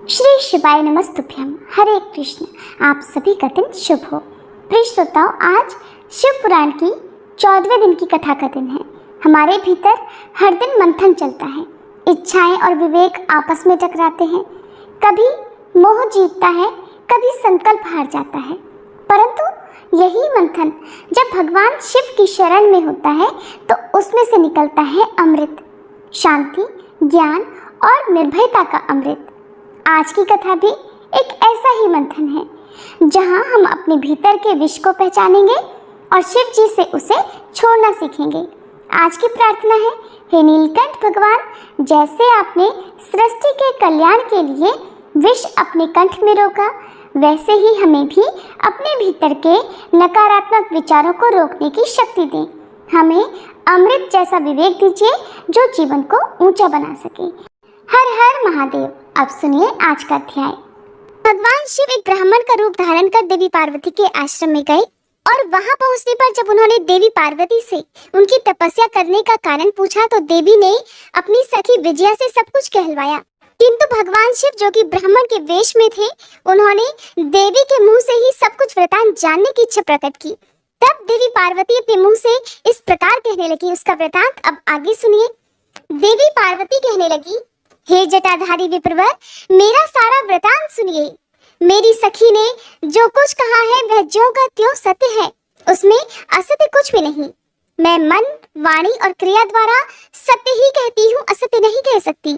श्री शिवाय नमस्तुभ्यम। हरे कृष्ण। आप सभी का दिन शुभ हो। प्रिय श्रोताओं, आज शिव पुराण की 14वें दिन की कथा का दिन है। हमारे भीतर हर दिन मंथन चलता है। इच्छाएं और विवेक आपस में टकराते हैं। कभी मोह जीतता है, कभी संकल्प हार जाता है। परंतु यही मंथन जब भगवान शिव की शरण में होता है तो उसमें से निकलता है अमृत, शांति, ज्ञान और निर्भयता का अमृत। आज की कथा भी एक ऐसा ही मंथन है जहां हम अपने भीतर के विष को पहचानेंगे और शिव जी से उसे छोड़ना सीखेंगे। आज की प्रार्थना है, हे नीलकंठ भगवान, जैसे आपने सृष्टि के कल्याण के लिए विष अपने कंठ में रोका, वैसे ही हमें भी अपने भीतर के नकारात्मक विचारों को रोकने की शक्ति दें। हमें अमृत जैसा विवेक दीजिए जो जीवन को ऊंचा बना सके। हर हर महादेव। अब सुनिए आज का अध्याय। भगवान शिव एक ब्राह्मण का रूप धारण कर देवी पार्वती के आश्रम में गए और वहां पहुंचने पर जब उन्होंने देवी पार्वती से उनकी तपस्या करने का कारण पूछा तो देवी ने अपनी सखी विजया से सब कुछ कहलवाया। किंतु भगवान शिव, जो कि ब्राह्मण के वेश में थे, उन्होंने देवी के मुंह से ही सब कुछ वृतांत जानने की इच्छा प्रकट की। तब देवी पार्वती अपने मुंह से इस प्रकार कहने लगी। उसका वृतांत अब आगे सुनिए। देवी पार्वती कहने लगी, हे जटाधारी विप्रवर, मेरा सारा वृतांत सुनिए। मेरी सखी ने जो कुछ कहा है वह ज्यों का त्यों सत्य है, उसमें असत्य कुछ भी नहीं। मैं मन, वाणी और क्रिया द्वारा सत्य ही कहती हूँ, असत्य नहीं कह सकती।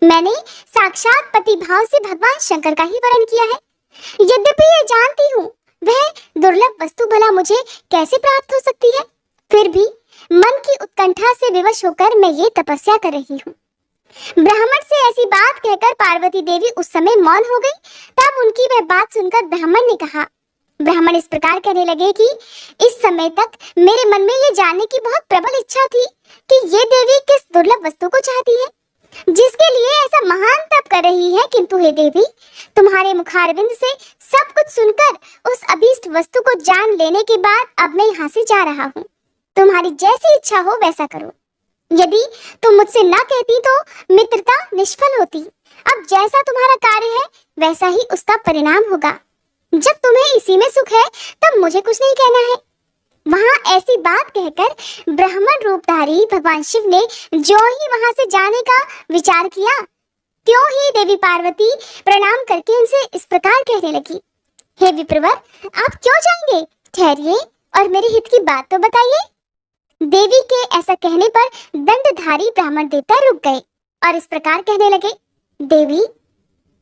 मैंने साक्षात पति भाव से भगवान शंकर का ही वर्ण किया है। यद्यपि ये जानती हूँ वह दुर्लभ वस्तु भला मुझे कैसे प्राप्त हो सकती है, फिर भी मन की उत्कंठा से विवश होकर मैं ये तपस्या कर रही हूँ। ब्राह्मण से ऐसी बात कहकर पार्वती देवी उस समय मौन हो गई। तब उनकी वह बात सुनकर ब्राह्मण ने कहा, ब्राह्मण इस प्रकार कहने लगे कि इस समय तक मेरे मन में ये जानने की बहुत प्रबल इच्छा थी कि ये देवी किस दुर्लभ वस्तु को चाहती है जिसके लिए ऐसा महान तप कर रही है। किंतु हे देवी, तुम्हारे मुखारविंद से सब कुछ सुनकर उस अभीष्ट वस्तु को जान लेने के बाद अब मैं यहाँ से जा रहा हूँ। तुम्हारी जैसी इच्छा हो वैसा करो। यदि तुम मुझसे ना कहती तो मित्रता निष्फल होती। अब जैसा तुम्हारा कार्य है वैसा ही उसका परिणाम होगा। जब तुम्हें इसी में सुख है तब मुझे कुछ नहीं कहना है। वहां ऐसी बात कहकर ब्राह्मण रूपधारी भगवान शिव ने जो ही वहां से जाने का विचार किया, त्यों ही देवी पार्वती प्रणाम करके उनसे इस प्रकार कहने लगी, हे विप्रवर, आप क्यों जाएंगे? ठहरिए और मेरे हित की बात तो बताइए। देवी के ऐसा कहने पर दंडधारी ब्राह्मण देवता रुक गए और इस प्रकार कहने लगे, देवी,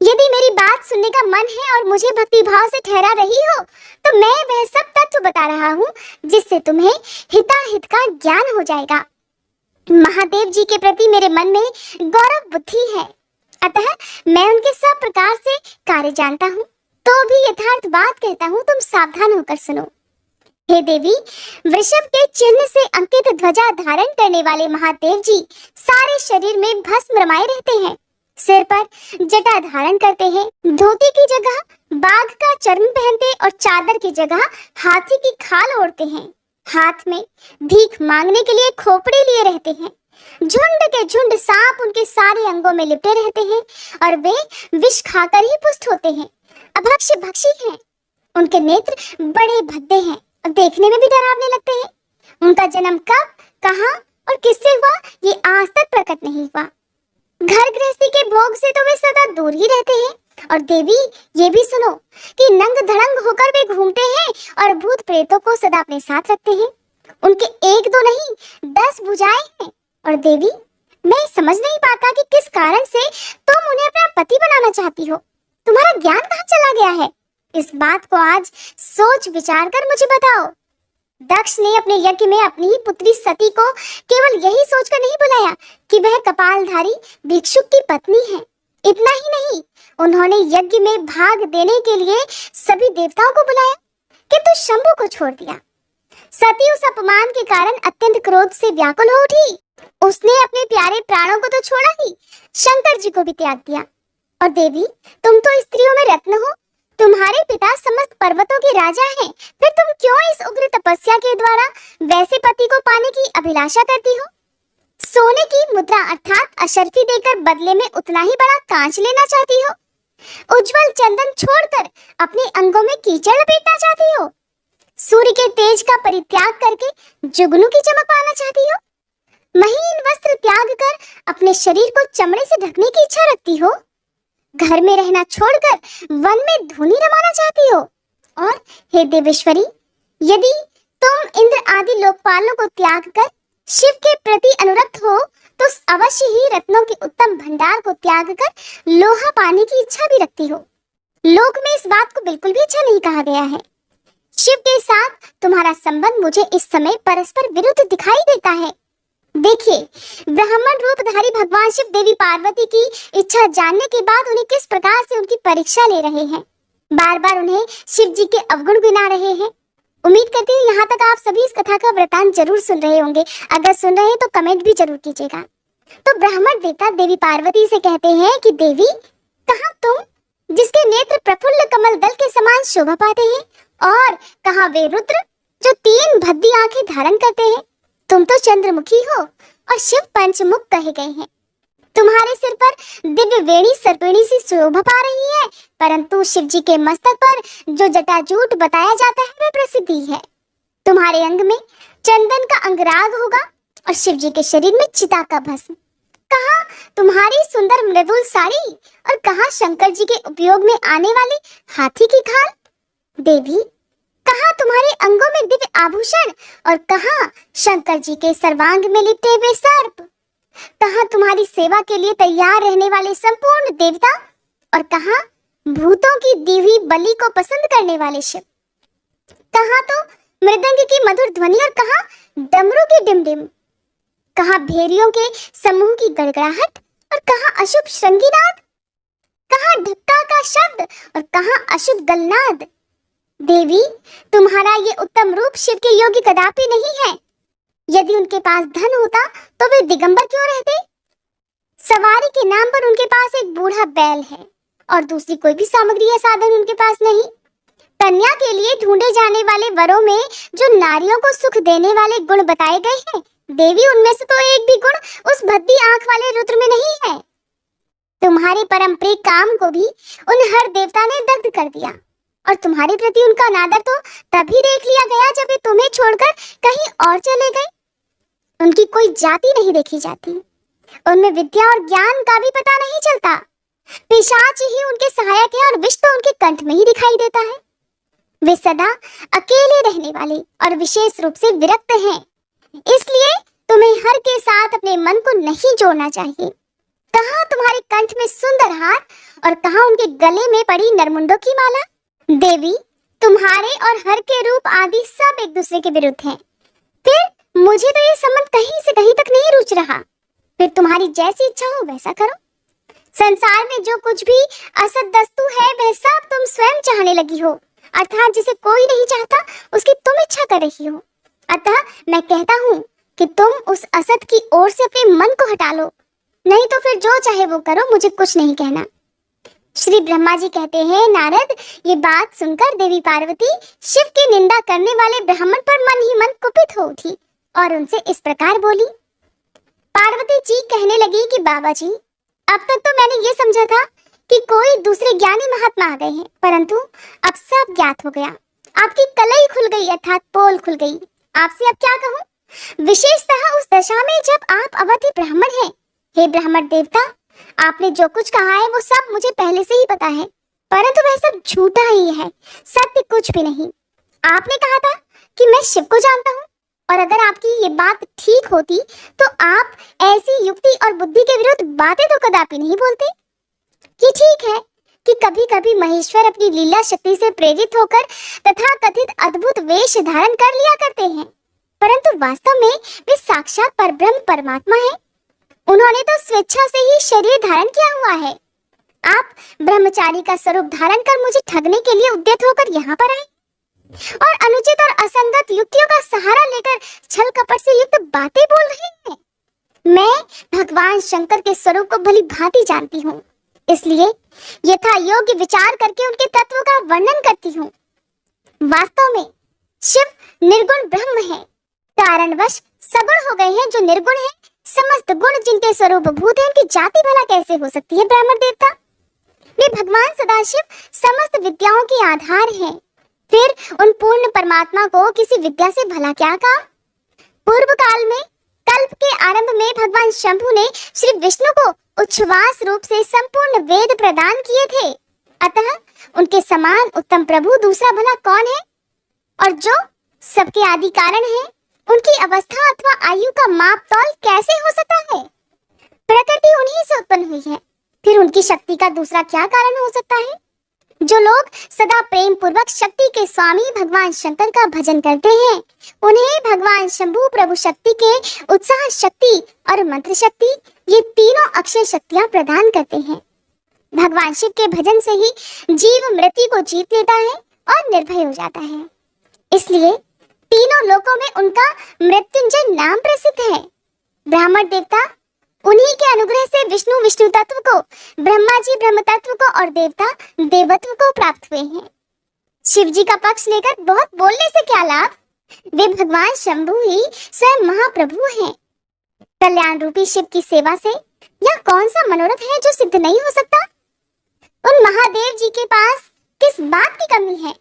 यदि मेरी बात सुनने का मन है और मुझे भक्ति भाव से ठहरा रही हो तो मैं वह सब तत्व बता रहा हूँ जिससे तुम्हें हिताहित का ज्ञान हो जाएगा। महादेव जी के प्रति मेरे मन में गौरव बुद्धि है, अतः मैं उनके सब प्रकार से कार्य जानता हूँ। तो भी यथार्थ बात कहता हूँ, तुम सावधान होकर सुनो। हे देवी, वृषभ के चिन्ह से अंकित ध्वजा धारण करने वाले महादेव जी सारे शरीर में भस्म रमाए रहते हैं। सिर पर जटा धारण करते हैं, धोती की जगह बाघ का चर्म पहनते और चादर की जगह हाथी की खाल ओढ़ते हैं। हाथ में भीख मांगने के लिए खोपड़ी लिए रहते हैं। झुंड के झुंड सांप उनके सारे अंगों में लिपटे रहते हैं और वे विष खाकर ही पुष्ट होते हैं। अभक्ष भक्षी हैं। उनके नेत्र बड़े भद्दे हैं और देखने में भी डरावने लगते हैं। उनका जन्म कब, कहां और किससे हुआ ये आज तक प्रकट नहीं हुआ। घर गृहस्थी के भोग से तो वे सदा दूर ही रहते हैं। और देवी, ये भी सुनो कि नंग धड़ंग होकर वे घूमते हैं और भूत प्रेतों को सदा अपने साथ रखते हैं। उनके एक दो नहीं 10 भुजाएं हैं। और देवी, मैं समझ नहीं पाता कि किस कारण से तुम उन्हें अपना पति बनाना चाहती हो। तुम्हारा ज्ञान कहाँ चला गया है? इस बात को आज सोच विचार कर मुझे बताओ। दक्ष ने अपने यज्ञ में अपनी ही पुत्री सती को केवल यही सोचकर नहीं बुलाया कि वह कपालधारी भिक्षुक की पत्नी है। इतना ही नहीं, उन्होंने यज्ञ में भाग देने के लिए सभी देवताओं को बुलाया, किंतु शंभु को छोड़ दिया। सती उस अपमान के कारण अत्यंत क्रोध से व्याकुल हो उठी। उसने अपने प्यारे प्राणों को तो छोड़ा ही, शंकर जी को भी त्याग दिया। और देवी, तुम तो स्त्रियों में रत्न हो। तुम्हारे पिता समस्त पर्वतों के राजा हैं, फिर तुम क्यों इस उग्र तपस्या के द्वारा वैसे पति को पाने की अभिलाषा करती हो? सोने की मुद्रा अर्थात अशर्फी देकर बदले में उतना ही बड़ा कांच लेना चाहती हो? उज्जवल चंदन छोड़कर अपने अंगों में कीचड़ लपेटना चाहती हो? सूर्य के तेज का परित्याग करके जुगनू की चमक पाना चाहती हो? महीन वस्त्र त्याग कर अपने शरीर को चमड़े से ढकने की इच्छा रखती हो? घर में रहना छोड़कर वन में धूनी रमाना चाहती हो? और हे देवेश्वरी, यदि तुम इंद्र आदि लोकपालों को त्याग कर शिव के प्रति अनुरक्त हो तो अवश्य ही रत्नों के उत्तम भंडार को त्याग कर लोहा पाने की इच्छा भी रखती हो। लोक में इस बात को बिल्कुल भी अच्छा नहीं कहा गया है। शिव के साथ तुम्हारा संबंध मुझे इस समय परस्पर विरुद्ध दिखाई देता है। देखिए, ब्राह्मण रूपधारी भगवान शिव देवी पार्वती की इच्छा जानने के बाद उन्हें किस प्रकार से उनकी परीक्षा ले रहे हैं। बार बार उन्हें शिव जी के अवगुण गिना रहे हैं। उम्मीद करती हूँ यहाँ तक आप सभी इस कथा का वृतांत जरूर सुन रहे होंगे। अगर सुन रहे हैं तो कमेंट भी जरूर कीजिएगा। तो ब्राह्मण देवता देवी पार्वती से कहते हैं कि देवी, कहाँ तुम जिसके नेत्र प्रफुल्ल कमल दल के समान शोभा पाते हैं, और कहाँ वे रुद्र जो 3 भद्दी आंखें धारण करते हैं? तुम तो चंद्रमुखी हो और शिव पंचमुख कहे गए हैं। तुम्हारे सिर पर दिव्य वेणी सर्पिणी सी शोभा पा रही है, परंतु शिव जी के मस्तक पर जो जटाजूट बताया जाता है वह प्रसिद्धि है। तुम्हारे अंग में चंदन का अंगराग होगा और शिव जी के शरीर में चिता का भस्म। कहाँ तुम्हारी सुंदर मृदुल साड़ी, और कहाँ शंकर जी के उपयोग में आने वाली हाथी की खाल? देवी, कहाँ तुम्हारे अंगों में दिव्य आभूषण, और कहाँ शंकर जी के सर्वांग में लिपटे हुए सर्प? कहाँ तुम्हारी सेवा के लिए तैयार रहने वाले संपूर्ण देवता, और कहाँ भूतों की दी हुई बलि को पसंद करने वाले शिव? कहाँ तो मृदंग की मधुर ध्वनि, और कहाँ डमरू की डिमडिम? कहाँ भेरियों के समूह की गड़गड़ाहट, और कहाँ अशुभ श्रृंगीनाद? कहाँ ढक्का का शब्द, और कहाँ अशुभ गलनाद? देवी, तुम्हारा ये उत्तम रूप शिव के योग्य कदापि नहीं है। यदि उनके पास धन होता तो वे दिगंबर क्यों रहते? सवारी के नाम पर उनके पास एक बूढ़ा बैल है और दूसरी कोई भी सामग्री या साधन उनके पास नहीं। कन्या के लिए ढूंढे जाने वाले वरों में जो नारियों को सुख देने वाले गुण बताए गए हैं, देवी, उनमें से तो एक भी गुण उस भद्दी आंख वाले रुद्र में नहीं है। तुम्हारे परम प्रिय काम को भी उन हर देवता ने दग्ध कर दिया, और तुम्हारे प्रति उनका अनादर तो तभी देख लिया गया जब वे तुम्हें छोड़कर कहीं और चले गए। उनकी कोई जाति नहीं देखी जाती, उनमें विद्या और ज्ञान का भी पता नहीं चलता। पिशाच ही उनके सहायक है और विष तो उनके कंठ में ही दिखाई देता है। वे सदा अकेले रहने वाले और विशेष रूप से विरक्त हैं, इसलिए तुम्हें हर के साथ अपने मन को नहीं जोड़ना चाहिए। कहाँ तुम्हारे कंठ में सुंदर हार, और कहाँ उनके गले में पड़ी नरमुंडों की माला? देवी, तुम्हारे और हर के रूप आदि सब एक दूसरे के विरुद्ध हैं। फिर मुझे तो ये संबंध कहीं से कहीं तक नहीं रुच रहा। फिर तुम्हारी जैसी इच्छा हो वैसा करो। संसार में जो कुछ भी असत वस्तु है वह सब तुम स्वयं चाहने लगी हो, अर्थात जिसे कोई नहीं चाहता उसकी तुम इच्छा कर रही हो। अतः मैं कहता हूँ कि तुम उस असत की ओर से अपने मन को हटा लो, नहीं तो फिर जो चाहे वो करो, मुझे कुछ नहीं कहना। श्री ब्रह्मा जी कहते हैं, नारद, ये बात सुनकर देवी पार्वती शिव की निंदा करने वाले ब्राह्मण पर मन ही मन कुपित हो उठी और उनसे इस प्रकार बोली। पार्वती जी कहने लगी कि बाबा जी, अब तक तो मैंने ये समझा था कि कोई दूसरे ज्ञानी महात्मा आ गए हैं, परंतु अब सब ज्ञात हो गया। आपकी कलई खुल गई, अर्थात पोल खुल गई। आपसे अब क्या कहूँ, विशेषतः उस दशा में जब आप अवधि ब्राह्मण हैं। हे ब्राह्मण देवता, आपने जो कुछ कहा है वो सब मुझे पहले से ही पता है, परंतु वह सब झूठा ही है, सत्य कुछ भी नहीं। आपने कहा था कि मैं शिव को जानता हूँ, और अगर आपकी ये बात ठीक होती तो आप ऐसी युक्ति और बुद्धि के विरुद्ध बातें तो कदापि नहीं बोलते। ये ठीक है कि कभी कभी महेश्वर अपनी लीला शक्ति से प्रेरित होकर तथा कथित अद्भुत वेश धारण कर लिया करते हैं, परंतु वास्तव में वे साक्षात परब्रह्म परमात्मा है। उन्होंने तो स्वेच्छा से ही शरीर धारण किया हुआ है। आप ब्रह्मचारी का स्वरूप धारण कर मुझे ठगने के लिए उद्यत होकर यहाँ पर आए और अनुचित और असंगत युक्तियों का सहारा लेकर छल कपट से युक्त बातें बोल रहे हैं। मैं भगवान शंकर के स्वरूप को भली भांति जानती हूँ, इसलिए यथा योग्य विचार करके उनके तत्व का वर्णन करती हूँ। वास्तव में शिव निर्गुण ब्रह्म है, कारणवश सगुण हो गए हैं जो निर्गुण है। समस्त गुण जिनके स्वरूप भूत है, उनकी जाति भला कैसे हो सकती है ब्राह्मण देवता? वे भगवान सदाशिव समस्त विद्याओं के आधार हैं। फिर उन पूर्ण परमात्मा को किसी विद्या से भला क्या काम? पूर्व काल में कल्प के आरंभ में भगवान शंभु ने श्री विष्णु को उच्छ्वास रूप से संपूर्ण वेद प्रदान किए थे। अतः उनके समान उत्तम प्रभु दूसरा भला कौन है? और जो सबके आदि कारण है, उनकी अवस्था अथवा आयु का माप तौल कैसे हो सकता है? प्रकृति उन्हीं से उत्पन्न हुई है, फिर उनकी शक्ति का दूसरा क्या कारण हो सकता है? जो लोग सदा प्रेम पूर्वक शक्ति के स्वामी भगवान शंकर का भजन करते हैं, उन्हें भगवान शंभु प्रभु शक्ति के उत्साह शक्ति और मंत्र शक्ति, ये तीनों अक्षय शक्तियां प्रदान करते हैं। भगवान शिव के भजन से ही जीव मृत्यु को जीत लेता है और निर्भय हो जाता है। इसलिए तीनों लोकों में उनका मृत्युंजय नाम प्रसिद्ध है। ब्राह्मण देवता उन्हीं के अनुग्रह से विष्णु विष्णु तत्व को, ब्रह्मा जी ब्रह्म तत्व को और देवता देवत्व को प्राप्त हुए हैं। शिव जी का पक्ष लेकर बहुत बोलने से क्या लाभ? वे भगवान शंभु ही स्वयं महाप्रभु हैं। कल्याण रूपी शिव की सेवा से यह कौन सा मनोरथ है जो सिद्ध नहीं हो सकता? उन महादेव जी के पास किस बात की कमी है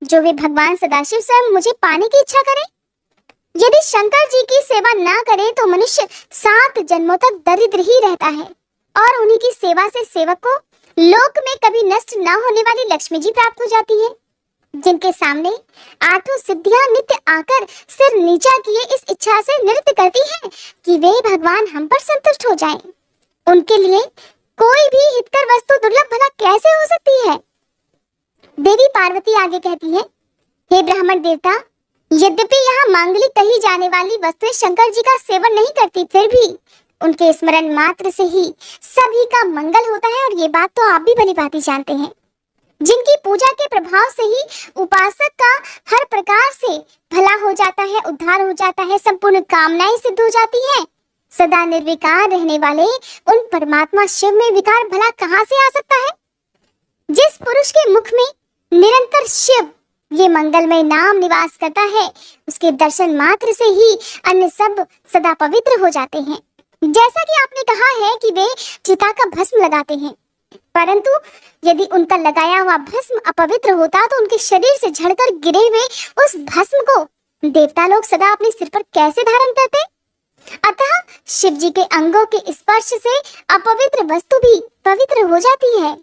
जो वे भगवान सदाशिव स्वयं मुझे पाने की इच्छा करें? यदि शंकर जी की सेवा ना करे तो मनुष्य 7 जन्मों तक दरिद्र ही रहता है और उन्हीं की सेवा से सेवक को लोक में कभी नष्ट न होने वाली लक्ष्मी जी प्राप्त हो जाती है, जिनके सामने 8 सिद्धियां नित्य आकर सिर नीचा किए इस इच्छा से नृत्य करती हैं कि वे भगवान हम पर संतुष्ट हो जाएं। उनके लिए कोई भी हितकर वस्तु दुर्लभ भला कैसे हो सकती है? देवी पार्वती आगे कहती है, हे ब्राह्मण देवता, यद्यपि यहाँ मांगलिक कही जाने वाली वस्तुएं शंकर जी का सेवन नहीं करती, फिर भी उनके स्मरण मात्र से ही सभी का मंगल होता है और ये बात तो आप भी भली भांति जानते हैं। जिनकी पूजा के प्रभाव से ही उपासक का हर प्रकार से भला हो जाता है, उद्धार हो जाता है, संपूर्ण कामनाएं सिद्ध हो जाती हैं। सदा निर्विकार रहने वाले उन परमात्मा शिव में विकार भला कहाँ से आ सकता है? जिस पुरुष के मुख में निरंतर शिव ये मंगलमय नाम निवास करता है, उसके दर्शन मात्र से ही अन्य सब सदा पवित्र हो जाते हैं। जैसा कि आपने कहा है कि वे चिता का भस्म लगाते हैं, परंतु यदि उनका लगाया हुआ भस्म अपवित्र होता तो उनके शरीर से झड़कर गिरे हुए उस भस्म को देवता लोग सदा अपने सिर पर कैसे धारण करते? अतः शिव जी के अंगों के स्पर्श से अपवित्र वस्तु भी पवित्र हो जाती है।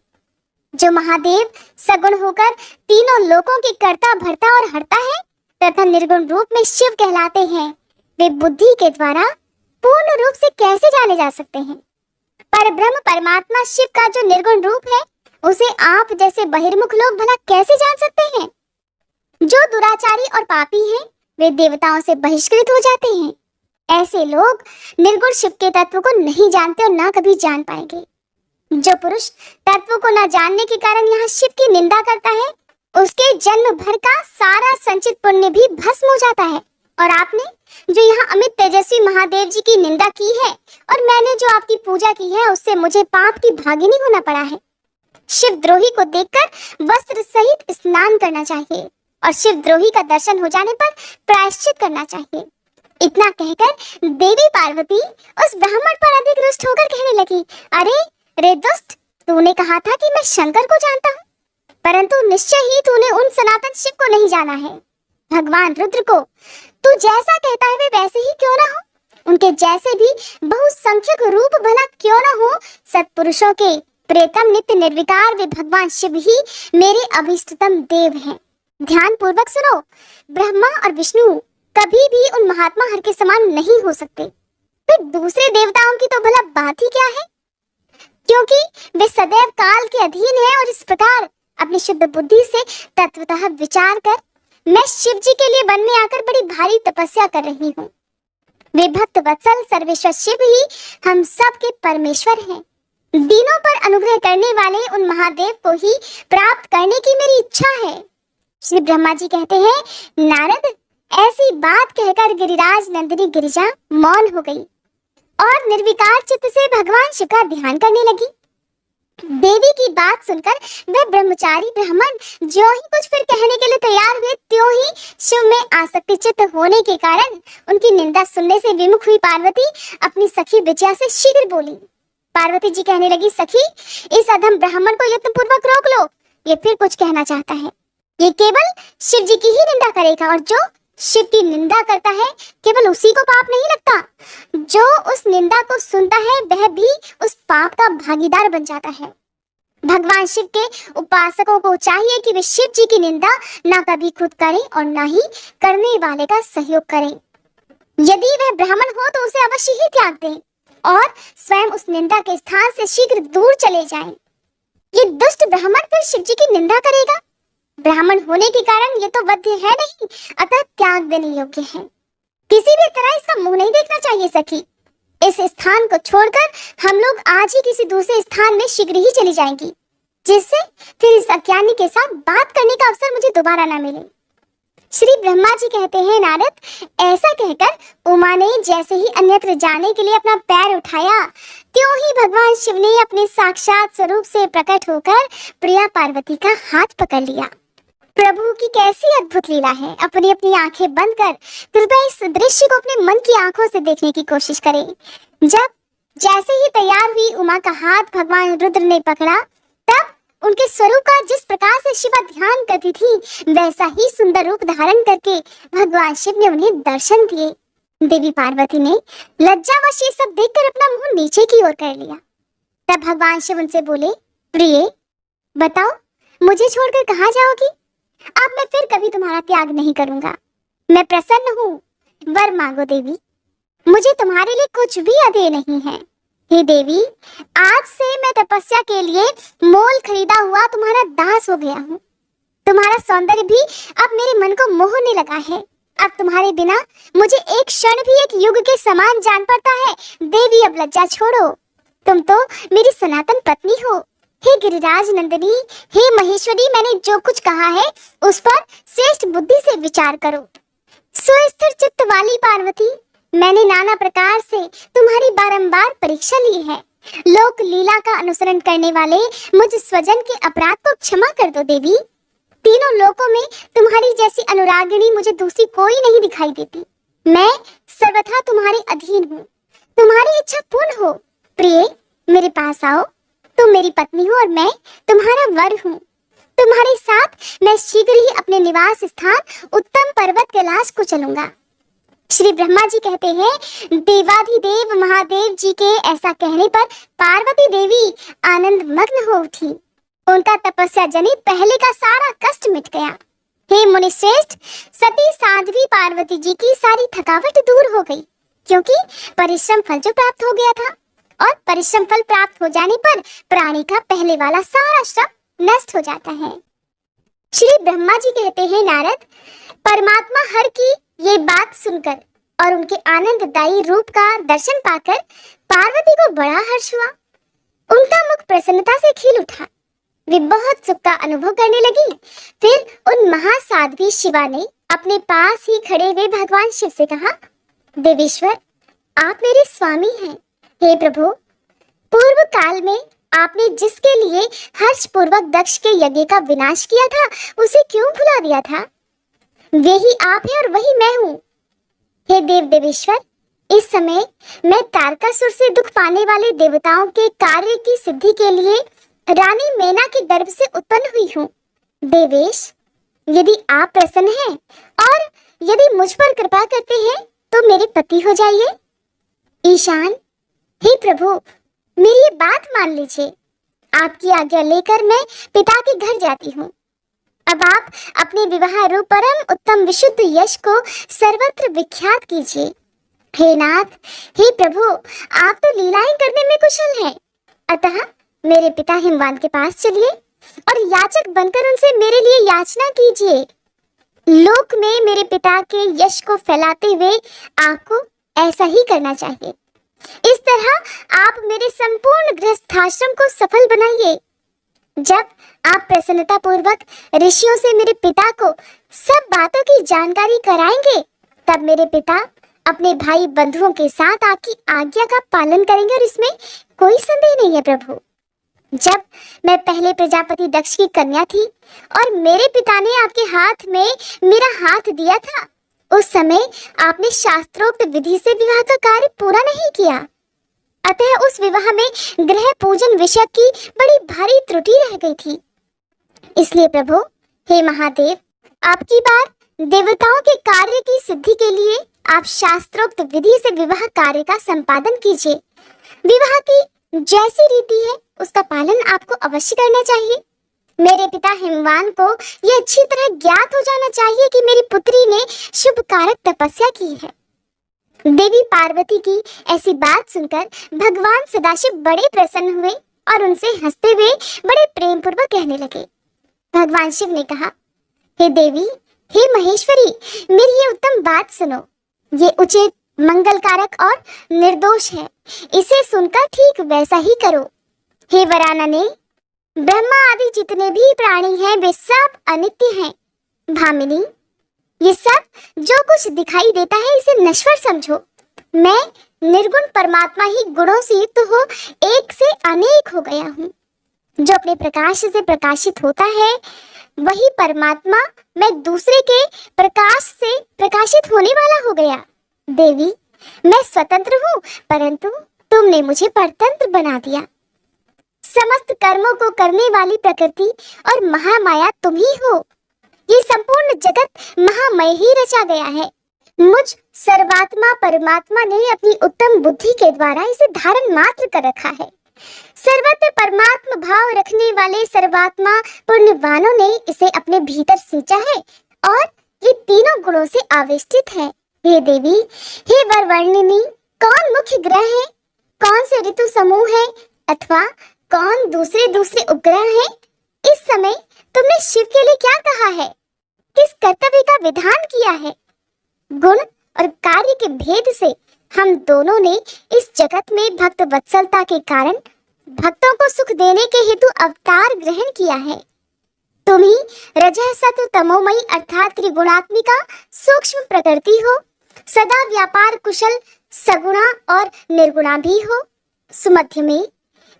जो महादेव सगुण होकर तीनों लोकों के कर्ता भरता और हरता है तथा निर्गुण रूप में शिव कहलाते हैं, वे बुद्धि के द्वारा पूर्ण रूप से कैसे जाने जा सकते हैं? पर ब्रह्म परमात्मा शिव का जो निर्गुण रूप है, उसे आप जैसे बहिर्मुख लोग भला कैसे जान सकते हैं? जो दुराचारी और पापी हैं, वे देवताओं से बहिष्कृत हो जाते हैं। ऐसे लोग निर्गुण शिव के तत्व को नहीं जानते और ना कभी जान पाएंगे। जो पुरुष तत्व को न जानने के कारण यहाँ शिव की निंदा करता है, उसके जन्म भर का सारा संचित पुण्य भी भस्म हो जाता है। और आपने जो यहाँ अमित तेजस्वी महादेव जी की निंदा की है और मैंने जो आपकी पूजा की है, उससे मुझे पाप की भागिनी होना पड़ा है। शिव द्रोही को देखकर वस्त्र सहित स्नान करना चाहिए और शिव द्रोही का दर्शन हो जाने पर प्रायश्चित करना चाहिए। इतना कहकर देवी पार्वती उस ब्राह्मण पर अधिक रुष्ट होकर कहने लगी, अरे रे दुष्ट, तूने कहा था कि मैं शंकर को जानता हूँ, परंतु निश्चय ही तूने उन सनातन शिव को नहीं जाना है। भगवान रुद्र को तू जैसा कहता है वे वैसे ही क्यों ना हो, उनके जैसे भी बहुसंख्यक रूप भला क्यों ना हो, सत्पुरुषों के प्रेतम नित्य निर्विकार वे भगवान शिव ही मेरे अभीष्टतम देव हैं। ध्यान पूर्वक सुनो, ब्रह्मा और विष्णु कभी भी उन महात्मा हर के समान नहीं हो सकते। फिर दूसरे देवताओं की तो भला बात ही क्या है, क्योंकि वे सदैव काल के अधीन हैं और इस प्रकार अपनी शुद्ध बुद्धि से तत्वतः विचार कर मैं शिव जी के लिए वन में आकर बड़ी भारी तपस्या कर रही हूँ। वे भक्त वत्सल सर्वेश्वर शिव ही हम सब के परमेश्वर हैं। दीनों पर अनुग्रह करने वाले उन महादेव को ही प्राप्त करने की मेरी इच्छा है। श्री ब्रह्मा जी कहते हैं, नारद, ऐसी बात कहकर गिरिराज नंदिनी गिरिजा मौन हो गई और निर्विकार चित्त से भगवान शिव का ध्यान करने लगी। देवी की बात सुनकर वह ब्रह्मचारी ब्राह्मण जो ही कुछ फिर कहने के लिए तैयार हुए, त्यों ही शिव में आसक्ति चित्त होने के कारण उनकी निंदा सुनने से विमुख हुई पार्वती अपनी सखी विजया से शीघ्र बोली, पार्वती जी कहने लगी, सखी इस अधम ब्राह्मण को यत्नपूर्वक रोक लो, ये फिर कुछ कहना चाहता है। ये केवल शिव जी की ही निंदा करेगा, और जो शिव की निंदा करता है केवल उसी को पाप नहीं लगता, जो उस निंदा को सुनता है वह भी उस पाप का भागीदार बन जाता है। भगवान शिव के उपासकों को चाहिए कि वे शिव जी की निंदा ना कभी खुद करें और ना ही करने वाले का सहयोग करें। यदि वह ब्राह्मण हो तो उसे अवश्य ही त्याग दें और स्वयं उस निंदा के स्थान से शीघ्र दूर चले जाएं। ये दुष्ट ब्राह्मण फिर शिव जी की निंदा करेगा। ब्राह्मण होने के कारण ये तो वध्य है नहीं, अतः त्याग देने योग्य है। किसी भी तरह इसका मुंह नहीं देखना चाहिए सखी। इस स्थान को छोड़कर हम लोग आज ही किसी दूसरे स्थान में शीघ्र ही चली जाएंगी, जिससे फिर इस अज्ञानी के साथ बात करने का अवसर मुझे दोबारा ना मिले। श्री ब्रह्मा जी कहते हैं, नारद, ऐसा कहकर उमा ने जैसे ही अन्यत्र जाने के लिए अपना पैर उठाया, त्यों ही भगवान शिव ने अपने साक्षात स्वरूप से प्रकट होकर प्रिया पार्वती का हाथ पकड़ लिया। प्रभु की कैसी अद्भुत लीला है। अपनी अपनी आंखें बंद कर कृपया इस दृश्य को अपने मन की आंखों से देखने की कोशिश करें। जब जैसे ही तैयार हुई उमा का हाथ भगवान रुद्र ने पकड़ा, तब उनके स्वरूप का जिस प्रकार से शिवा ध्यान करती थी, वैसा ही सुंदर रूप धारण करके भगवान शिव ने उन्हें दर्शन दिए। देवी पार्वती ने लज्जावश ये सब देखकर अपना मुंह नीचे की ओर कर लिया। तब भगवान शिव उनसे बोले, प्रिय, बताओ मुझे छोड़कर कहाँ जाओगी? अब मैं फिर कभी तुम्हारा त्याग नहीं करूंगा। मैं प्रसन्न हूँ, वर मांगो देवी, मुझे तुम्हारे लिए कुछ भी अधेय नहीं है। हे देवी, आज से मैं तपस्या के लिए मोल खरीदा हुआ तुम्हारा दास हो गया हूँ। तुम्हारा सौंदर्य भी अब मेरे मन को मोहने लगा है। अब तुम्हारे बिना मुझे एक क्षण भी एक युग के समान जान पड़ता है। देवी, अब लज्जा छोड़ो, तुम तो मेरी सनातन पत्नी हो। हे गिरिराज नंदिनी, हे महेश्वरी, मैंने जो कुछ कहा है उस पर श्रेष्ठ बुद्धि से विचार करो। सुस्थिर चित्त वाली पार्वती, मैंने नाना प्रकार से तुम्हारी बारंबार परीक्षा ली है। लोक लीला का अनुसरण करने वाले मुझ स्वजन के अपराध को क्षमा कर दो देवी। तीनों लोकों में तुम्हारी जैसी अनुरागिणी मुझे दूसरी कोई नहीं दिखाई देती। मैं सर्वथा तुम्हारे अधीन हूँ। तुम्हारी इच्छा पूर्ण हो। प्रिय, मेरे पास आओ। तुम मेरी पत्नी हो और मैं तुम्हारा वर हूँ। तुम्हारे साथ मैं शीघ्र ही अपने निवास स्थान उत्तम पर्वत कैलाश को चलूंगा। श्री ब्रह्मा जी कहते हैं, देवाधिदेव महादेव जी के ऐसा कहने पर पार्वती देवी आनंद मग्न हो उठी। उनका तपस्या जनित पहले का सारा कष्ट मिट गया। हे मुनि श्रेष्ठ, सती साध्वी पार्वती जी की सारी थकावट दूर हो गई, क्योंकि परिश्रम फल जो प्राप्त हो गया था, और परिश्रम फल प्राप्त हो जाने पर प्राणी का पहले वाला सारा श्रम नष्ट हो जाता है। श्री ब्रह्मा जी कहते हैं, नारद, परमात्मा हर की ये बात सुनकर और उनके आनंददायी रूप का दर्शन पाकर पार्वती को बड़ा हर्ष हुआ। उनका मुख प्रसन्नता से खिल उठा। वे बहुत सुख का अनुभव करने लगी। फिर उन महासाध्वी शिवा ने अपने पास ही खड़े हुए भगवान शिव से कहा, देवेश्वर, आप मेरे स्वामी हैं। हे प्रभु, पूर्व काल में आपने जिसके लिए हर्ष पूर्वक दक्ष के यज्ञ का विनाश किया था, उसे क्यों भुला दिया था? वे ही आप हैं और वही मैं हूँ। हे देव देवेश्वर, इस समय मैं तारकासुर से दुख पाने वाले देवताओं के कार्य की सिद्धि के लिए रानी मैना के गर्भ से उत्पन्न हुई हूँ। देवेश, यदि आप प्रसन्न हैं और यदि मुझ पर कृपा करते हैं तो मेरे पति हो जाइए। ईशान, हे प्रभु, मेरी ये बात मान लीजिए। आपकी आज्ञा लेकर मैं पिता के घर जाती हूँ। अब आप अपने विवाह रूप परम उत्तम विशुद्ध यश को सर्वत्र विख्यात कीजिए। हे नाथ, हे प्रभु, आप तो लीलाएं करने में कुशल हैं। अतः मेरे पिता हिमवान के पास चलिए और याचक बनकर उनसे मेरे लिए याचना कीजिए। लोक में मेरे पिता के यश को फैलाते हुए आपको ऐसा ही करना चाहिए। इस तरह आप मेरे संपूर्ण गृहस्थाश्रम को सफल बनाइए। जब आप प्रसन्नता पूर्वक ऋषियों से मेरे पिता को सब बातों की जानकारी कराएंगे, तब मेरे पिता अपने भाई बंधुओं के साथ आपकी आज्ञा का पालन करेंगे और इसमें कोई संदेह नहीं है प्रभु। जब मैं पहले प्रजापति दक्ष की कन्या थी और मेरे पिता ने आपके हाथ में मेरा हाथ दिया था, उस समय आपने शास्त्रोक्त विधि से विवाह का कार्य पूरा नहीं किया। अतः उस विवाह में ग्रह पूजन विषय की बड़ी भारी त्रुटि रह गई थी। इसलिए प्रभु, हे महादेव, आपकी बार देवताओं के कार्य की सिद्धि के लिए आप शास्त्रोक्त विधि से विवाह कार्य का संपादन कीजिए। विवाह की जैसी रीति है उसका पालन आपको अवश्य करना चाहिए। मेरे पिता हिमवान को यह अच्छी तरह ज्ञात हो जाना चाहिए कि मेरी पुत्री ने शुभ कारक तपस्या की है। देवी पार्वती की ऐसी बात सुनकर भगवान सदाशिव बड़े प्रसन्न हुए और उनसे हंसते हुए बड़े प्रेम पूर्वक कहने लगे। भगवान शिव ने कहा, हे देवी, हे महेश्वरी, मेरी ये उत्तम बात सुनो। ये उचित, मंगलकारक और निर्दोष है। इसे सुनकर ठीक वैसा ही करो। हे वरानने, ब्रह्मा आदि जितने भी प्राणी हैं वे सब अनित्य हैं। भामिनी, ये सब जो कुछ दिखाई देता है इसे नश्वर समझो। मैं निर्गुण परमात्मा ही गुणों से युक्त हो एक से अनेक हो गया हूँ। जो अपने प्रकाश से प्रकाशित होता है वही परमात्मा मैं दूसरे के प्रकाश से प्रकाशित होने वाला हो गया। देवी, मैं स्वतंत्र हूँ, परंतु तुमने मुझे परतंत्र बना दिया। समस्त कर्मों को करने वाली प्रकृति और महामाया तुम ही हो। ये संपूर्ण जगत महामय ही रचा गया है। मुझ सर्वात्मा परमात्मा ने अपनी उत्तम बुद्धि के द्वारा इसे धारण मात्र कर रखा है। सर्वत्र परमात्मा भाव रखने वाले सर्वात्मा पुण्यवानों ने इसे अपने भीतर सींचा है और ये तीनों गुणों से आवेष्टित है। हे देवी, हे वरवर्णिनी, कौन मुख्य ग्रह है, कौन से ऋतु समूह है अथवा कौन दूसरे दूसरे उपग्रह हैं? इस समय तुमने शिव के लिए क्या कहा है? किस कर्तव्य का विधान किया है? गुण और कार्य के भेद से हम दोनों ने इस जगत में भक्त वत्सलता के कारण भक्तों को सुख देने के हेतु अवतार ग्रहण किया है। तुम ही रजः सत्व तमोमयी अर्थात त्रिगुणात्मिका सूक्ष्म प्रकृति हो, सदा व्यापार कुशल सगुणा और निर्गुणा भी हो। सुमध्य में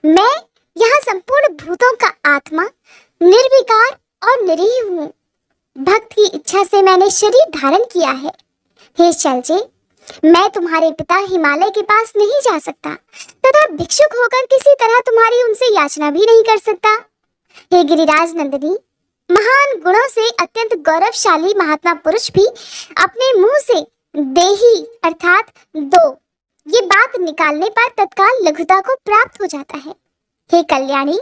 मैं यहाँ संपूर्ण भूतों का आत्मा, निर्विकार और निरीह हूँ। भक्त की इच्छा से मैंने शरीर धारण किया है। हे शैलजे, मैं तुम्हारे पिता हिमालय के पास नहीं जा सकता तथा भिक्षुक होकर किसी तरह तुम्हारी उनसे याचना भी नहीं कर सकता। हे गिरिराज नंदिनी, महान गुणों से अत्यंत गौरवशाली महात्मा पुरुष भी अपने मुंह से देही अर्थात दो ये बात निकालने पर तत्काल लघुता को प्राप्त हो जाता है। हे कल्याणी,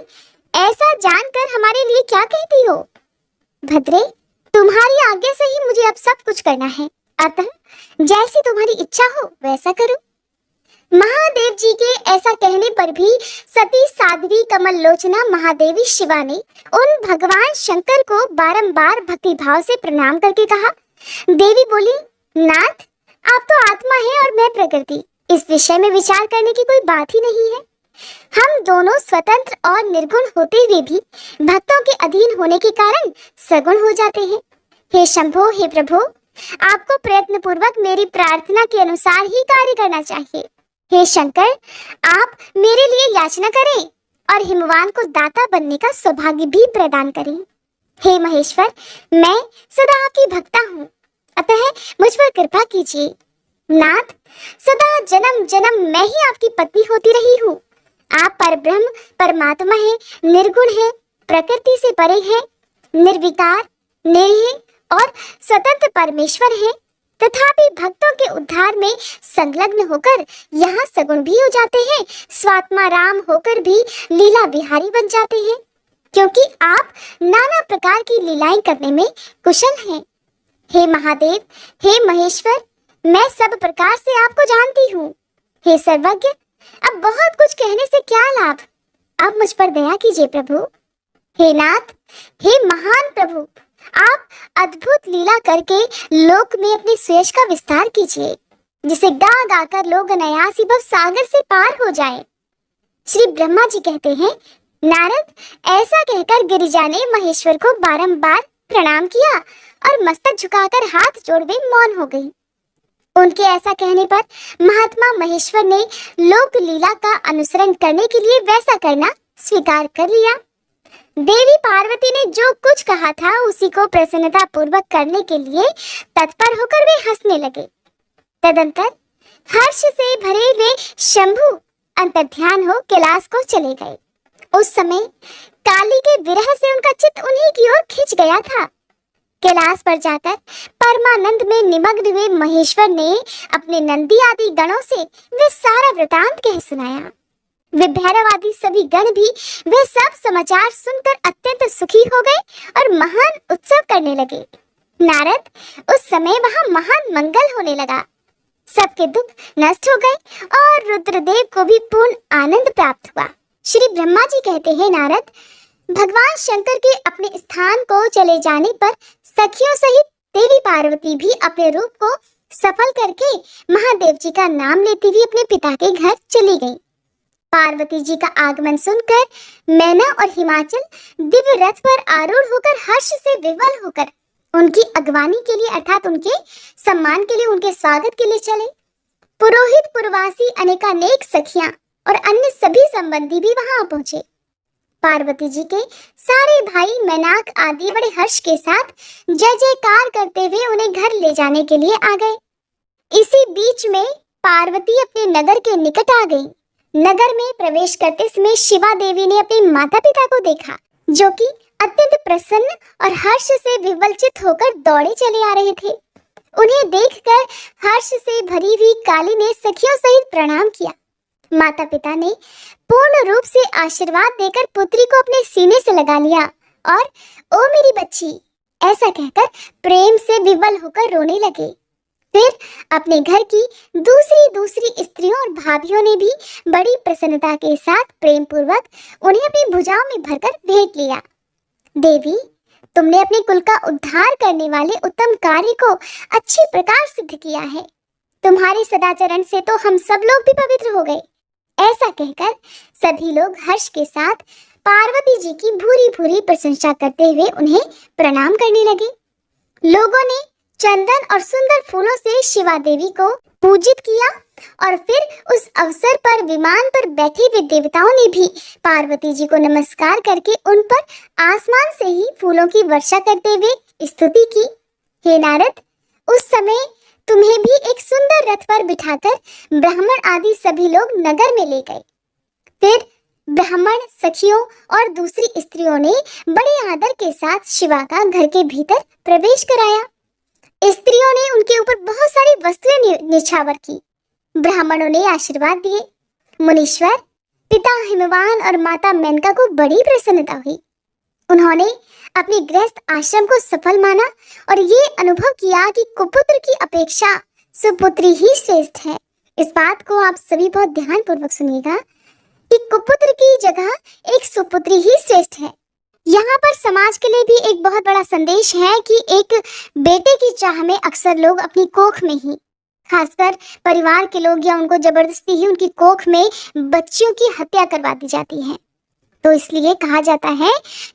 ऐसा जानकर हमारे लिए क्या कहती हो? भद्रे, तुम्हारी आज्ञा से ही मुझे अब सब कुछ करना है, अतः जैसी तुम्हारी इच्छा हो वैसा करो। महादेव जी के ऐसा कहने पर भी सती साध्वी कमल लोचना महादेवी शिवा ने उन भगवान शंकर को बारंबार भक्ति भाव से प्रणाम करके कहा। देवी बोली, नाथ, आप तो आत्मा है और मैं प्रकृति, इस विषय में विचार करने की कोई बात ही नहीं है। हम दोनों स्वतंत्र और निर्गुण होते हुए भी भक्तों के अधीन होने के कारण सगुण हो जाते हैं। हे शंभो, हे प्रभु, आपको प्रयत्न पूर्वक मेरी प्रार्थना के अनुसार ही कार्य करना चाहिए। हे शंकर, आप मेरे लिए याचना करें और हिमवान को दाता बनने का सौभाग्य भी प्रदान करें। हे महेश्वर, मैं सदा आपकी भक्ता हूँ, अतः मुझ पर कृपा कीजिए। नाथ, सदा जन्म जन्म मैं ही आपकी पत्नी होती रही हूँ। आप परब्रह्म परमात्मा है, निर्गुण है, प्रकृति से परे है, निर्विकार, निरीह और स्वतंत्र परमेश्वर है, तथापि भक्तों के उद्धार में संलग्न होकर यहाँ सगुण भी हो जाते हैं, स्वात्मा राम होकर भी लीला विहारी बन जाते हैं, क्योंकि आप नाना प्रकार की लीलाएं करने में कुशल हैं। हे महादेव, हे महेश्वर, मैं सब प्रकार से आपको जानती हूँ। हे सर्वज्ञ, अब बहुत कुछ कहने से क्या लाभ, अब मुझ पर दया कीजिए प्रभु। हे नाथ, हे महान प्रभु, आप अद्भुत लीला करके लोक में अपने सुयश का विस्तार कीजिए, जिसे गा गा कर लोग अनायास ही भव सागर से पार हो जाएं। श्री ब्रह्मा जी कहते हैं, नारद, ऐसा कहकर गिरिजा ने महेश्वर को बारंबार प्रणाम किया और मस्तक झुकाकर हाथ जोड़े मौन हो गई। उनके ऐसा कहने पर महात्मा महेश्वर ने लोक लीला का अनुसरण करने के लिए वैसा करना स्वीकार कर लिया। देवी पार्वती ने जो कुछ कहा था उसी को प्रसन्नता पूर्वक करने के लिए तत्पर होकर वे हंसने लगे। तदंतर हर्ष से भरे हुए शंभु अंतर्ध्यान हो कैलाश को चले गए। उस समय काली के विरह से उनका चित्त उन्हीं की ओर खिंच गया था। कैलाश पर जाकर परमानंद में निमग्न हुए महेश्वर ने अपने नंदी आदि गणों से वे सारा वृतांत कह सुनाया। वे भैरव आदि सभी गण भी वे सब समाचार सुनकर अत्यंत सुखी हो गए और महान उत्सव करने लगे। नारद, उस समय वहां महान मंगल होने लगा। सबके दुख नष्ट हो गए और रुद्रदेव को भी पूर्ण आनंद प्राप्त हुआ। श्री ब्रह्मा जी कहते हैं, नारद, भगवान शंकर के अपने स्थान को चले जाने पर सखियों सहित देवी पार्वती भी अपने रूप को सफल करके महादेव जी का नाम लेती हुई अपने पिता के घर चली गईं। पार्वती जी का आगमन सुनकर मैना और हिमाचल दिव्य रथ पर आरूढ़ होकर हर्ष से विवल होकर उनकी अगवानी के लिए अर्थात उनके सम्मान के लिए, उनके स्वागत के लिए चले। पुरोहित, पुरवासी, अनेकानेक सखियां और अन्य सभी संबंधी भी वहां पहुंचे। पार्वती जी के सारे भाई मैनाक आदि बड़े हर्ष के साथ जय जयकार करते हुए उन्हें घर ले जाने के लिए आ गए। इसी बीच में पार्वती अपने नगर के निकट आ गई। नगर में प्रवेश करते समय शिवा देवी ने अपने माता पिता को देखा, जो कि अत्यंत प्रसन्न और हर्ष से विवलचित होकर दौड़े चले आ रहे थे। उन्हें देखकर हर्ष से भरी हुई काली ने सखियों सहित प्रणाम किया। माता पिता ने पूर्ण रूप से आशीर्वाद देकर पुत्री को अपने सीने से लगा लिया और ओ मेरी बच्ची ऐसा कहकर प्रेम से विवल होकर रोने लगे। फिर अपने घर की दूसरी स्त्रियों और भाभियों ने भी बड़ी प्रसन्नता के साथ प्रेम पूर्वक उन्हें अपनी भुजाओं में भरकर भेंट लिया। देवी, तुमने अपने कुल का उद्धार करने वाले उत्तम कार्य को अच्छी प्रकार सिद्ध किया है। तुम्हारे सदाचरण से तो हम सब लोग भी पवित्र हो गए। ऐसा कहकर सभी लोग हर्ष के साथ पार्वती जी की भूरी भूरी प्रशंसा करते हुए उन्हें प्रणाम करने लगे। लोगों ने चंदन और सुंदर फूलों से शिवा देवी को पूजित किया और फिर उस अवसर पर विमान पर बैठे हुए देवताओं ने भी पार्वती जी को नमस्कार करके उन पर आसमान से ही फूलों की वर्षा करते हुए स्तुति की। हे नारद, उस समय तुम्हें भी एक सुंदर रथ पर बिठाकर ब्राह्मण आदि सभी लोग नगर में ले गए। फिर ब्राह्मण, सखियों और दूसरी स्त्रियों ने बड़े आदर के साथ शिवा का घर के भीतर प्रवेश कराया। स्त्रियों ने उनके ऊपर बहुत सारी वस्तुएं निछावर की। ब्राह्मणों ने आशीर्वाद दिए। मुनीश्वर, पिता हिमवान और माता मेनका को बड़ी प्रसन्नता हुई। उन्होंने अपने गृहस्थ आश्रम को सफल माना और ये अनुभव किया कि कुपुत्र की अपेक्षा सुपुत्री ही श्रेष्ठ है। इस बात को आप सभी बहुत ध्यान पूर्वक सुनिएगा कि कुपुत्र की जगह एक सुपुत्री ही श्रेष्ठ है। यहाँ पर समाज के लिए भी एक बहुत बड़ा संदेश है कि एक बेटे की चाह में अक्सर लोग अपनी कोख में ही, खासकर परिवार के लोग या उनको जबरदस्ती ही उनकी कोख में बच्चियों की हत्या करवा दी जाती है। तो इसलिए कहा जाता है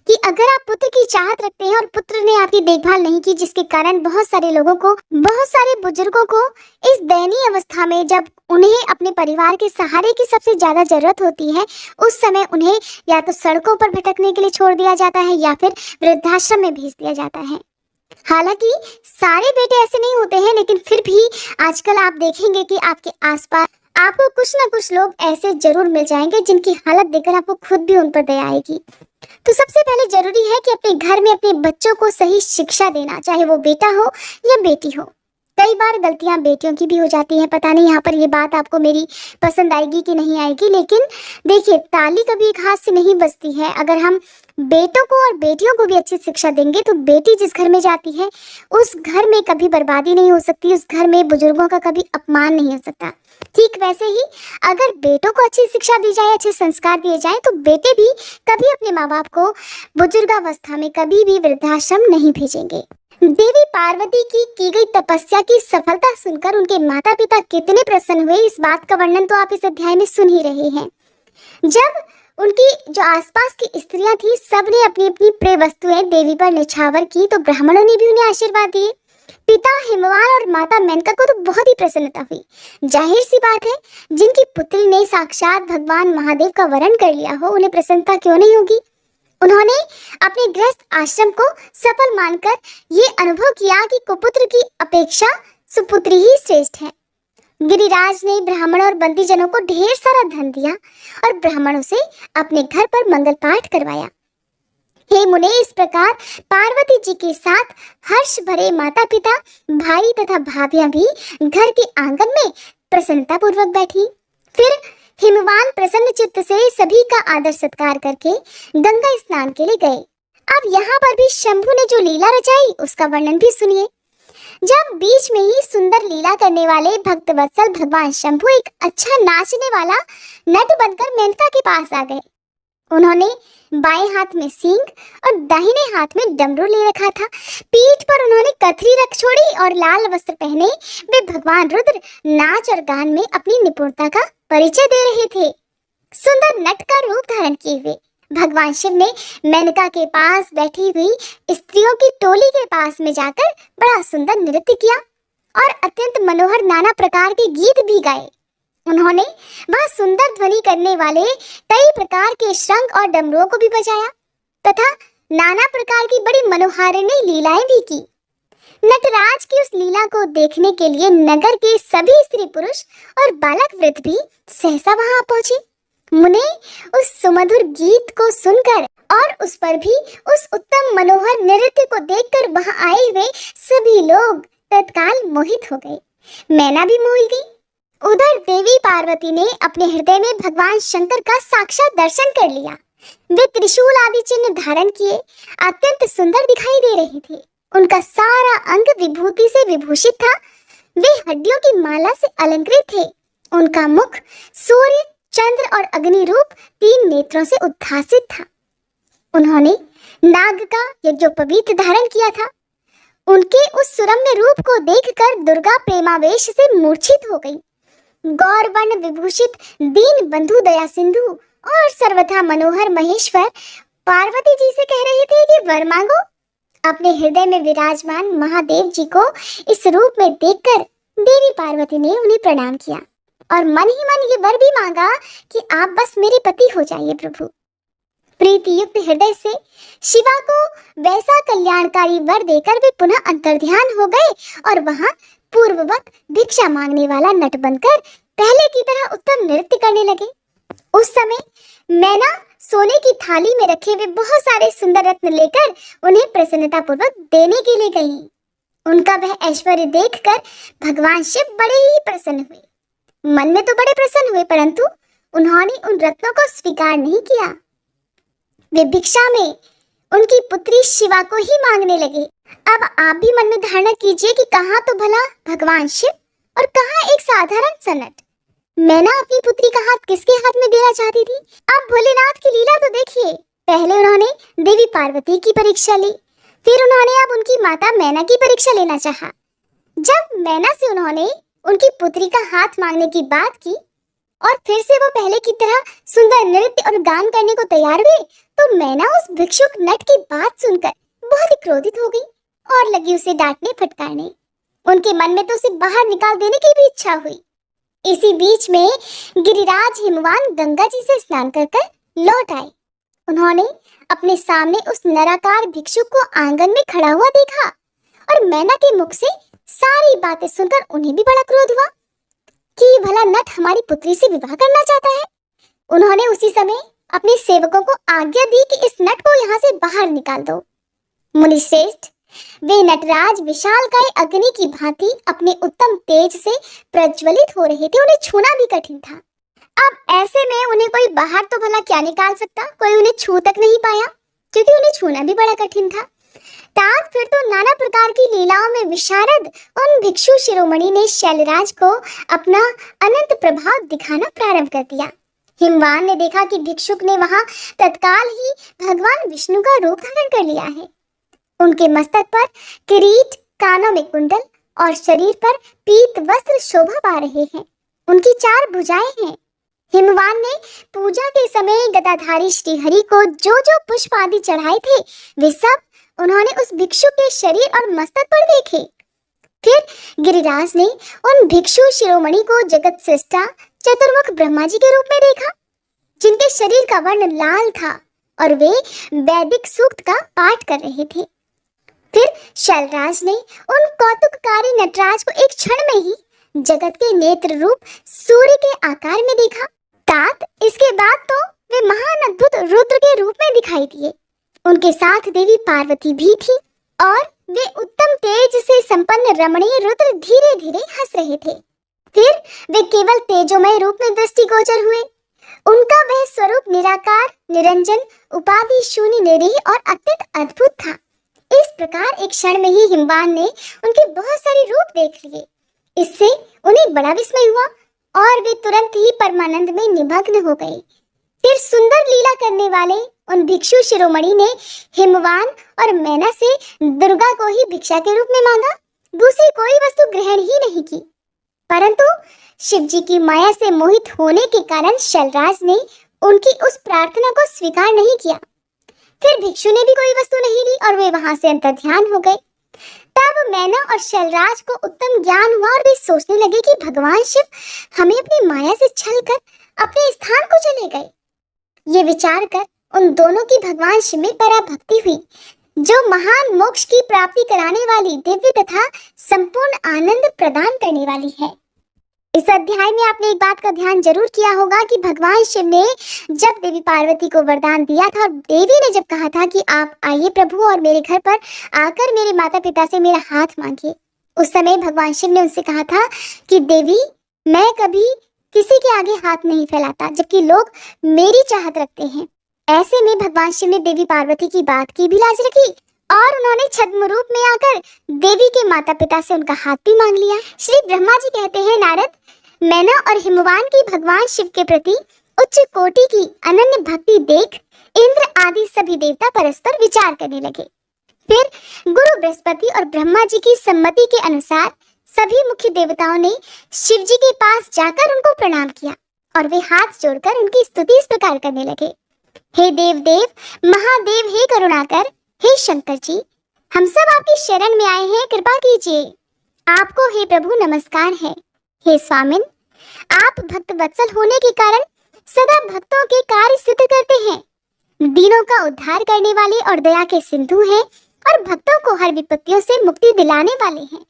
कि अगर आप पुत्र की चाहत रखते हैं और पुत्र ने आपकी देखभाल नहीं की, जिसके कारण बहुत सारे लोगों को, बहुत सारे बुजुर्गों को इस दयनीय अवस्था में जब उन्हें अपने परिवार के सहारे की सबसे ज्यादा जरूरत होती है, उस समय उन्हें या तो सड़कों पर भटकने के लिए छोड़ दिया जाता है या फिर वृद्धाश्रम में भेज दिया जाता है। हालांकि सारे बेटे ऐसे नहीं होते हैं, लेकिन फिर भी आजकल आप देखेंगे कि आपके आसपास आपको कुछ ना कुछ लोग ऐसे जरूर मिल जाएंगे जिनकी हालत देखकर आपको खुद भी उन पर दया आएगी। तो सबसे पहले जरूरी है कि अपने घर में अपने बच्चों को सही शिक्षा देना, चाहे वो बेटा हो या बेटी हो। कई बार गलतियां बेटियों की भी हो जाती हैं। पता नहीं यहाँ पर ये बात आपको मेरी पसंद आएगी कि नहीं आएगी, लेकिन देखिए, ताली कभी एक हाथ से नहीं बजती है। अगर हम बेटों को और बेटियों को भी अच्छी शिक्षा देंगे तो बेटी जिस घर में जाती है उस घर में कभी बर्बादी नहीं हो सकती, उस घर में बुजुर्गों का कभी अपमान नहीं हो सकता। ठीक वैसे ही अगर बेटों को अच्छी शिक्षा दी जाए, अच्छे संस्कार दिए जाए, तो बेटे भी कभी अपने माँ बाप को बुजुर्गावस्था में कभी भी वृद्धाश्रम नहीं भेजेंगे। देवी पार्वती की गई तपस्या की सफलता सुनकर उनके माता पिता कितने प्रसन्न हुए, इस बात का वर्णन तो आप इस अध्याय में सुन ही रहे हैं। जब उनकी जो आसपास की स्त्रियां थी, सबने अपनी अपनी प्रिय वस्तुएं देवी पर निछावर की, तो ब्राह्मणों ने भी उन्हें आशीर्वाद दिए। पिता हिमवान और माता मेनका को तो बहुत ही प्रसन्नता हुई। जाहिर सी बात है, जिनकी पुत्री ने साक्षात भगवान महादेव का वरण कर लिया हो, उन्हें प्रसन्नता क्यों नहीं होगी। उन्होंने अपने गृहस्थ आश्रम को सफल मानकर ये अनुभव किया कि कुपुत्र की अपेक्षा सुपुत्री ही श्रेष्ठ है। गिरिराज ने ब्राह्मणों और बंदीजनों को ढेर सारा धन दिया और ब्राह्मणों से अपने घर पर मंगल पाठ करवाया। हे मुने, इस प्रकार पार्वती जी के साथ हर्ष भरे माता पिता, भाई तथा भाभियां भी घर के आंगन में प्रसन्नता पूर्वक बैठी। फिर हिमवान प्रसन्न चित्त से सभी का आदर सत्कार करके गंगा स्नान के लिए गए। अब यहाँ पर भी शंभु ने जो लीला रचाई उसका वर्णन भी सुनिए। जब बीच में ही सुंदर लीला करने वाले भक्त वत्सल भगवान शंभु एक अच्छा नाचने वाला नट बनकर मेनका के पास आ गए। उन्होंने बाएं हाथ में सींग और दाहिने हाथ में डमरू ले रखा था। पीठ पर उन्होंने कथरी रख छोड़ी और लाल वस्त्र पहने वे भगवान रुद्र नाच और गान में अपनी निपुणता का परिचय दे रहे थे। सुंदर नट का रूप धारण किए हुए भगवान शिव ने मेनका के पास बैठी हुई स्त्रियों की टोली के पास में जाकर बड़ा सुंदर नृत्य किया और अत्यंत मनोहर नाना प्रकार के गीत भी गाए। उन्होंने वह सुंदर ध्वनि करने वाले कई प्रकार के शंख और डमरुओं को भी बजाया तथा नाना प्रकार की बड़ी मनोहारिणी लीलाएं भी की। नटराज की उस लीला को देखने के लिए नगर के सभी स्त्री पुरुष और बालक वृद्ध भी सहसा वहां पहुंचे। मुने, उस सुमधुर गीत को सुनकर और उस पर भी उस उत्तम मनोहर नृत्य को देखकर वहां आए हुए सभी लोग तत्काल मोहित हो गए। मैना भी मोह गई। उधर देवी पार्वती ने अपने हृदय में भगवान शंकर का साक्षात दर्शन कर लिया। वे त्रिशूल आदि चिन्ह धारण किए अत्यंत सुंदर दिखाई दे रहे थे। उनका सारा अंग विभूति से विभूषित था। वे हड्डियों की माला से अलंकृत थे। उनका मुख सूर्य, चंद्र और अग्नि रूप 3 नेत्रों से उद्भासित था। उन्होंने नाग का यज्ञोपवीत धारण किया था। उनके उस सुरम्य रूप को देखकर दुर्गा प्रेमावेश से मूर्छित हो गई। गौर वर्ण विभूषित दीन बंधु दया सिंधु और सर्वथा मनोहर महेश्वर पार्वती जी से कह रहे थे कि वर मांगो। अपने हृदय में विराजमान महादेव जी को इस रूप में देखकर देवी पार्वती ने उन्हें प्रणाम किया और मन ही मन ये वर भी मांगा कि आप बस मेरे पति हो जाइए प्रभु। प्रीति युक्त हृदय से शिवा को वैसा कल्याणकारी वर देकर वे पुनः अंतर्ध्यान हो गए और वहां पूर्ववत भिक्षा मांगने वाला नट बनकर पहले की तरह उत्तम नृत्य करने लगे। उस समय मैना सोने की थाली में रखे हुए बहुत सारे सुंदर रत्न लेकर उन्हें प्रसन्नता पूर्वक देने के लिए गई। उनका वह ऐश्वर्य देखकर भगवान शिव बड़े ही प्रसन्न हुए। मन में तो बड़े प्रसन्न हुए, परंतु उन्होंने उन रत्नों को स्वीकार नहीं किया। वे भिक्षा में उनकी पुत्री शिवा को ही मांगने लगे। अब आप भी मन में धारणा कीजिए कि कहाँ तो भला भगवान शिव और कहाँ एक साधारण सा नट। मैना अपनी पुत्री का हाथ किसके हाथ में देना चाहती थी? अब भोलेनाथ की लीला तो देखिए। पहले उन्होंने देवी पार्वती की परीक्षा ली, फिर उन्होंने अब उनकी माता मैना की परीक्षा लेना चाहा। जब मैना से उन्होंने उनकी पुत्री का हाथ मांगने की बात की और फिर से वो पहले की तरह सुंदर नृत्य और गान करने को तैयार हुए, तो मैना उस भिक्षुक नट की बात सुनकर बहुत ही क्रोधित हो गई और लगी उसे डांटने फटकारने। उनके मन में तो उसे बाहर निकाल देने की भी इच्छा हुई। इसी बीच में गिरिराज हिमवान गंगा जी से स्नान कर लौट आए। उन्होंने अपने सामने उस नराकार भिक्षुक को आंगन में खड़ा हुआ देखा और मैना के मुख से सारी बातें सुनकर उन्हें भी बड़ा क्रोध हुआ कि भला नट हमारी पुत्री से विवाह करना चाहता है। उन्होंने उसी समय अपने सेवकों को आज्ञा दी कि इस नट को यहाँ से बाहर निकाल दो। मुनिश्रेष्ठ, वे नटराज विशालकाय अग्नि की भांति अपने उत्तम तेज से प्रज्वलित हो रहे थे। उन्हें छूना भी कठिन था। अब ऐसे में उन्हें कोई बाहर तो भला क्या निकाल सकता? कोई उन्हें छू तक नहीं पाया, क्योंकि उन्हें छूना भी बड़ा कठिन था। तात फिर तो नाना प्रकार की लीलाओं में विशारद उन भिक्षु शिरोमणि ने शैलराज को अपना अनंत प्रभाव दिखाना प्रारंभ कर दिया। हिमवान ने देखा कि भिक्षुक ने वहां तत्काल ही भगवान विष्णु का रूप धारण कर लिया है। उनके मस्तक पर किरीट, कानों में कुंडल और शरीर पर पीत वस्त्र शोभा पा रहे हैं। उनकी 4 भुजाएं हैं। हिमवान ने पूजा के समय गदाधारी श्रीहरि को जो जो पुष्प आदि चढ़ाए थे, वे सब उन्होंने उस भिक्षु के शरीर और मस्तक पर देखे। फिर गिरिराज ने उन भिक्षु शिरोमणि को जगत सृष्टा चतुर्मुख ब्रह्मा जी के रूप में देखा, जिनके शरीर का वर्ण लाल था और वे वैदिक सूक्त का पाठ कर रहे थे। फिर शैलराज ने उन कौतुककारी नटराज को एक क्षण में ही जगत के नेत्र रूप सूर्य के आकार में देखा। तात इसके बाद तो वे महान अद्भुत रुद्र के रूप में दिखाई दिए। उनके साथ देवी पार्वती भी थी और वे उत्तम तेज से संपन्न रमणीय रुद्र धीरे धीरे हंस रहे थे। फिर वे केवल तेजोमय रूप में दृष्टिगोचर हुए। उनका वह स्वरूप निराकार, निरंजन, उपाधि शून्य, निरीह और अत्यंत अद्भुत था। इस प्रकार एक क्षण में ही हिमवान ने उनके बहुत सारे रूप देख लिए। इससे उन्हें बड़ा विस्मय हुआ और वे तुरंत ही परमानंद में निमग्न हो गए। फिर सुंदर लीला करने वाले उन भिक्षु शिरोमणि ने हिमवान और मैना से दुर्गा को ही भिक्षा के रूप में मांगा, दूसरी कोई वस्तु ग्रहण ही नहीं की। परंतु शिव जी की माया से मोहित होने के कारण शैलराज ने उनकी उस प्रार्थना को स्वीकार नहीं किया। फिर भिक्षु ने भी कोई वस्तु नहीं ली और वे वहां से अंतर्ध्यान हो गए। तब मैना और शैलराज को उत्तम ज्ञान हुआ और वे सोचने लगे कि भगवान शिव हमें अपनी माया से छलकर अपने स्थान को चले गए। ये विचार कर उन दोनों की भगवान शिव में पराभक्ति हुई, जो महान मोक्ष की प्राप्ति कराने वाली, दिव्य तथा संपूर्ण आनंद प्रदान करने वाली है। इस अध्याय में आपने एक बात का ध्यान जरूर किया होगा कि भगवान शिव ने जब देवी पार्वती को वरदान दिया था और देवी ने जब कहा था कि आप आइए प्रभु और मेरे घर पर आकर मेरे माता पिता से मेरा हाथ मांगिए, उस समय भगवान शिव ने उनसे कहा था कि देवी, मैं कभी किसी के आगे हाथ नहीं फैलाता, जबकि लोग मेरी चाहत रखते हैं। ऐसे में भगवान शिव ने देवी पार्वती की बात की भी लाज रखी और उन्होंने छद्म रूप में आकर देवी के माता पिता से उनका हाथ भी मांग लिया। श्री ब्रह्मा जी कहते हैं, नारद, मैना और हिमवान की भगवान शिव के प्रति उच्च कोटि की अनन्य भक्ति देख इंद्र आदि सभी देवता परस्पर विचार करने लगे। फिर गुरु बृहस्पति और ब्रह्मा जी की सम्मति के अनुसार सभी मुख्य देवताओं ने शिव जी के पास जाकर उनको प्रणाम किया और वे हाथ जोड़कर उनकी स्तुति इस प्रकार करने लगे। हे देव देव, महादेव, हे करुणाकर, हे शंकर जी, हम सब आपकी शरण में आए हैं, कृपा कीजिए। आपको हे प्रभु नमस्कार है। हे स्वामिन, आप भक्त वत्सल होने के कारण सदा भक्तों के कार्य सिद्ध करते हैं, दीनों का उद्धार करने वाले और दया के सिंधु हैं और भक्तों को हर विपत्तियों से मुक्ति दिलाने वाले हैं।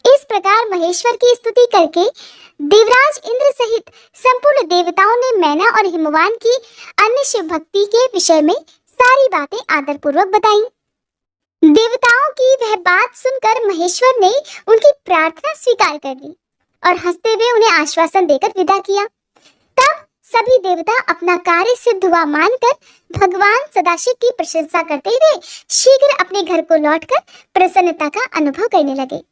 इस प्रकार महेश्वर की स्तुति करके देवराज इंद्र सहित संपूर्ण देवताओं ने मैना और हिमवान की अन्य शिव भक्ति के विषय में सारी बातें आदर पूर्वक बताई। देवताओं की वह बात सुनकर महेश्वर ने उनकी प्रार्थना स्वीकार कर ली और हंसते हुए उन्हें आश्वासन देकर विदा किया। तब सभी देवता अपना कार्य सिद्ध हुआ मानकर भगवान सदाशिव की प्रशंसा करते हुए शीघ्र अपने घर को लौटकर प्रसन्नता का अनुभव करने लगे।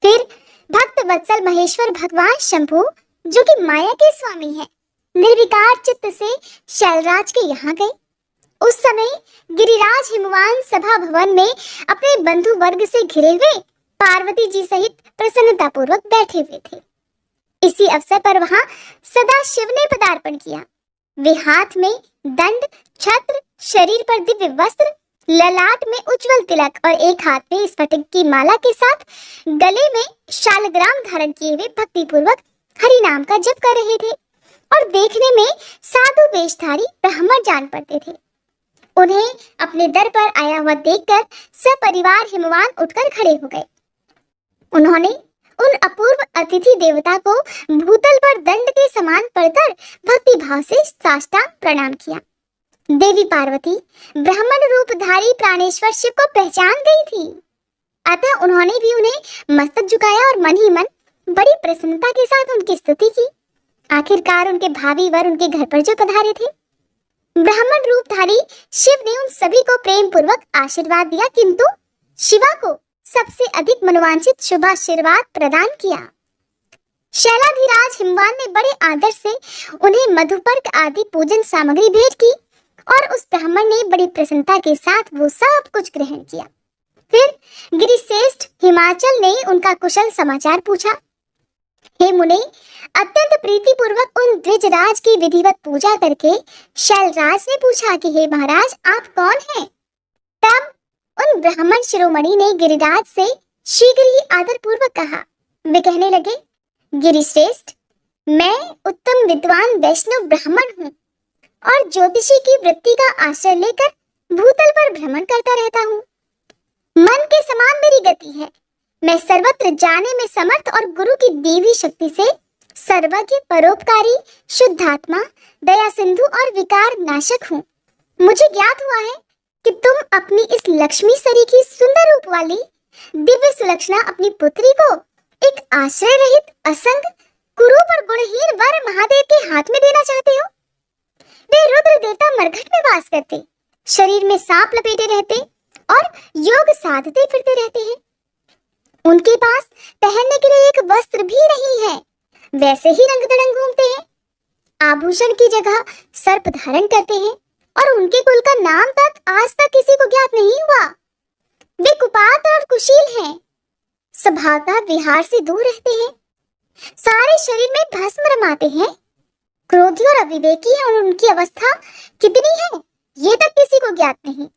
फिर भक्त वत्सल महेश्वर भगवान शंभु, जो कि माया के स्वामी हैं, निर्विकार चित्त से शैलराज के यहाँ गए। उस समय गिरिराज हिमवान सभा भवन में अपने बंधु वर्ग से घिरे हुए पार्वती जी सहित प्रसन्नता पूर्वक बैठे हुए थे। इसी अवसर पर वहां सदा शिव ने पदार्पण किया। वे हाथ में दंड, छत्र, शरीर पर दिव्य वस्त्र, ललाट में उज्जवल तिलक और एक हाथ में स्फटिक की माला के साथ गले में शालग्राम धारण किए हुए भक्ति पूर्वक हरि नाम का जप कर रहे थे और देखने में साधु वेशधारी ब्राह्मण जान पड़ते थे। उन्हें अपने दर पर आया हुआ देखकर सपरिवार हिमवान उठकर खड़े हो गए। उन्होंने उन अपूर्व अतिथि देवता को भूतल पर दंड के समान पड़कर भक्ति भाव से साष्टांग प्रणाम किया। देवी पार्वती ब्राह्मण रूपधारी प्राणेश्वर शिव को पहचान गई थी, अतः उन्होंने भी उन्हें मस्तक झुकाया और मन ही मन बड़ी प्रसन्नता के साथ उनकी स्तुति की। आखिरकार उनके भावी वर उनके घर पर जो पधारे थे। ब्राह्मण रूपधारी शिव ने उन सभी को प्रेम पूर्वक आशीर्वाद दिया, किंतु शिवा को सबसे अधिक मनोवांछित शुभ आशीर्वाद प्रदान किया। शैलाधिराज हिमवान ने बड़े आदर से उन्हें मधुपर्क आदि पूजन सामग्री भेंट की और उस ब्राह्मण ने बड़ी प्रसन्नता के साथ वो सब कुछ ग्रहण किया। फिर गिरिश्रेष्ठ हिमाचल ने उनका कुशल समाचार पूछा। हे मुने, अत्यंत प्रीति पूर्वक उन द्विजराज की विधिवत पूजा करके शैलराज ने पूछा कि हे महाराज, आप कौन हैं? तब उन ब्राह्मण शिरोमणि ने गिरिराज से शीघ्र ही आदर पूर्वक कहा। वे कहने लगे, गिरिश्रेष्ठ, मैं उत्तम विद्वान वैष्णव ब्राह्मण हूँ और ज्योतिषी की वृत्ति का आश्रय लेकर भूतल पर भ्रमण करता रहता हूँ। मन के समान मेरी गति है। मैं सर्वत्र जाने में समर्थ और गुरु की दी हुई शक्ति से सर्वज्ञ, परोपकारी, शुद्धात्मा, दया सिंधु और विकार नाशक हूँ। मुझे ज्ञात हुआ है कि तुम अपनी इस लक्ष्मी सरी की सुंदर रूप वाली दिव्य सुलक्षणा अपनी पुत्री को एक आश्रय रहित, असंग, कुरूप और गुणहीन वर महादेव के हाथ में देना चाहते हो। वे रुद्र देवता मरघट में वास करते, शरीर में सांप लपेटे रहते और योग साधते फिरते रहते हैं। उनके पास पहनने के लिए एक वस्त्र भी नहीं है, वैसे ही रंग दड़ंग घूमते हैं। आभूषण की जगह सर्प धारण करते हैं और उनके कुल का नाम तक आज तक किसी को ज्ञात नहीं हुआ। वे कुपात्र और कुशील हैं, स्वभावतः विहार से दूर रहते हैं, सारे शरीर में भस्म रमाते हैं, क्रोधी और अविवेकी हैं और उनकी अवस्था कितनी है ये तक किसी को ज्ञात नहीं।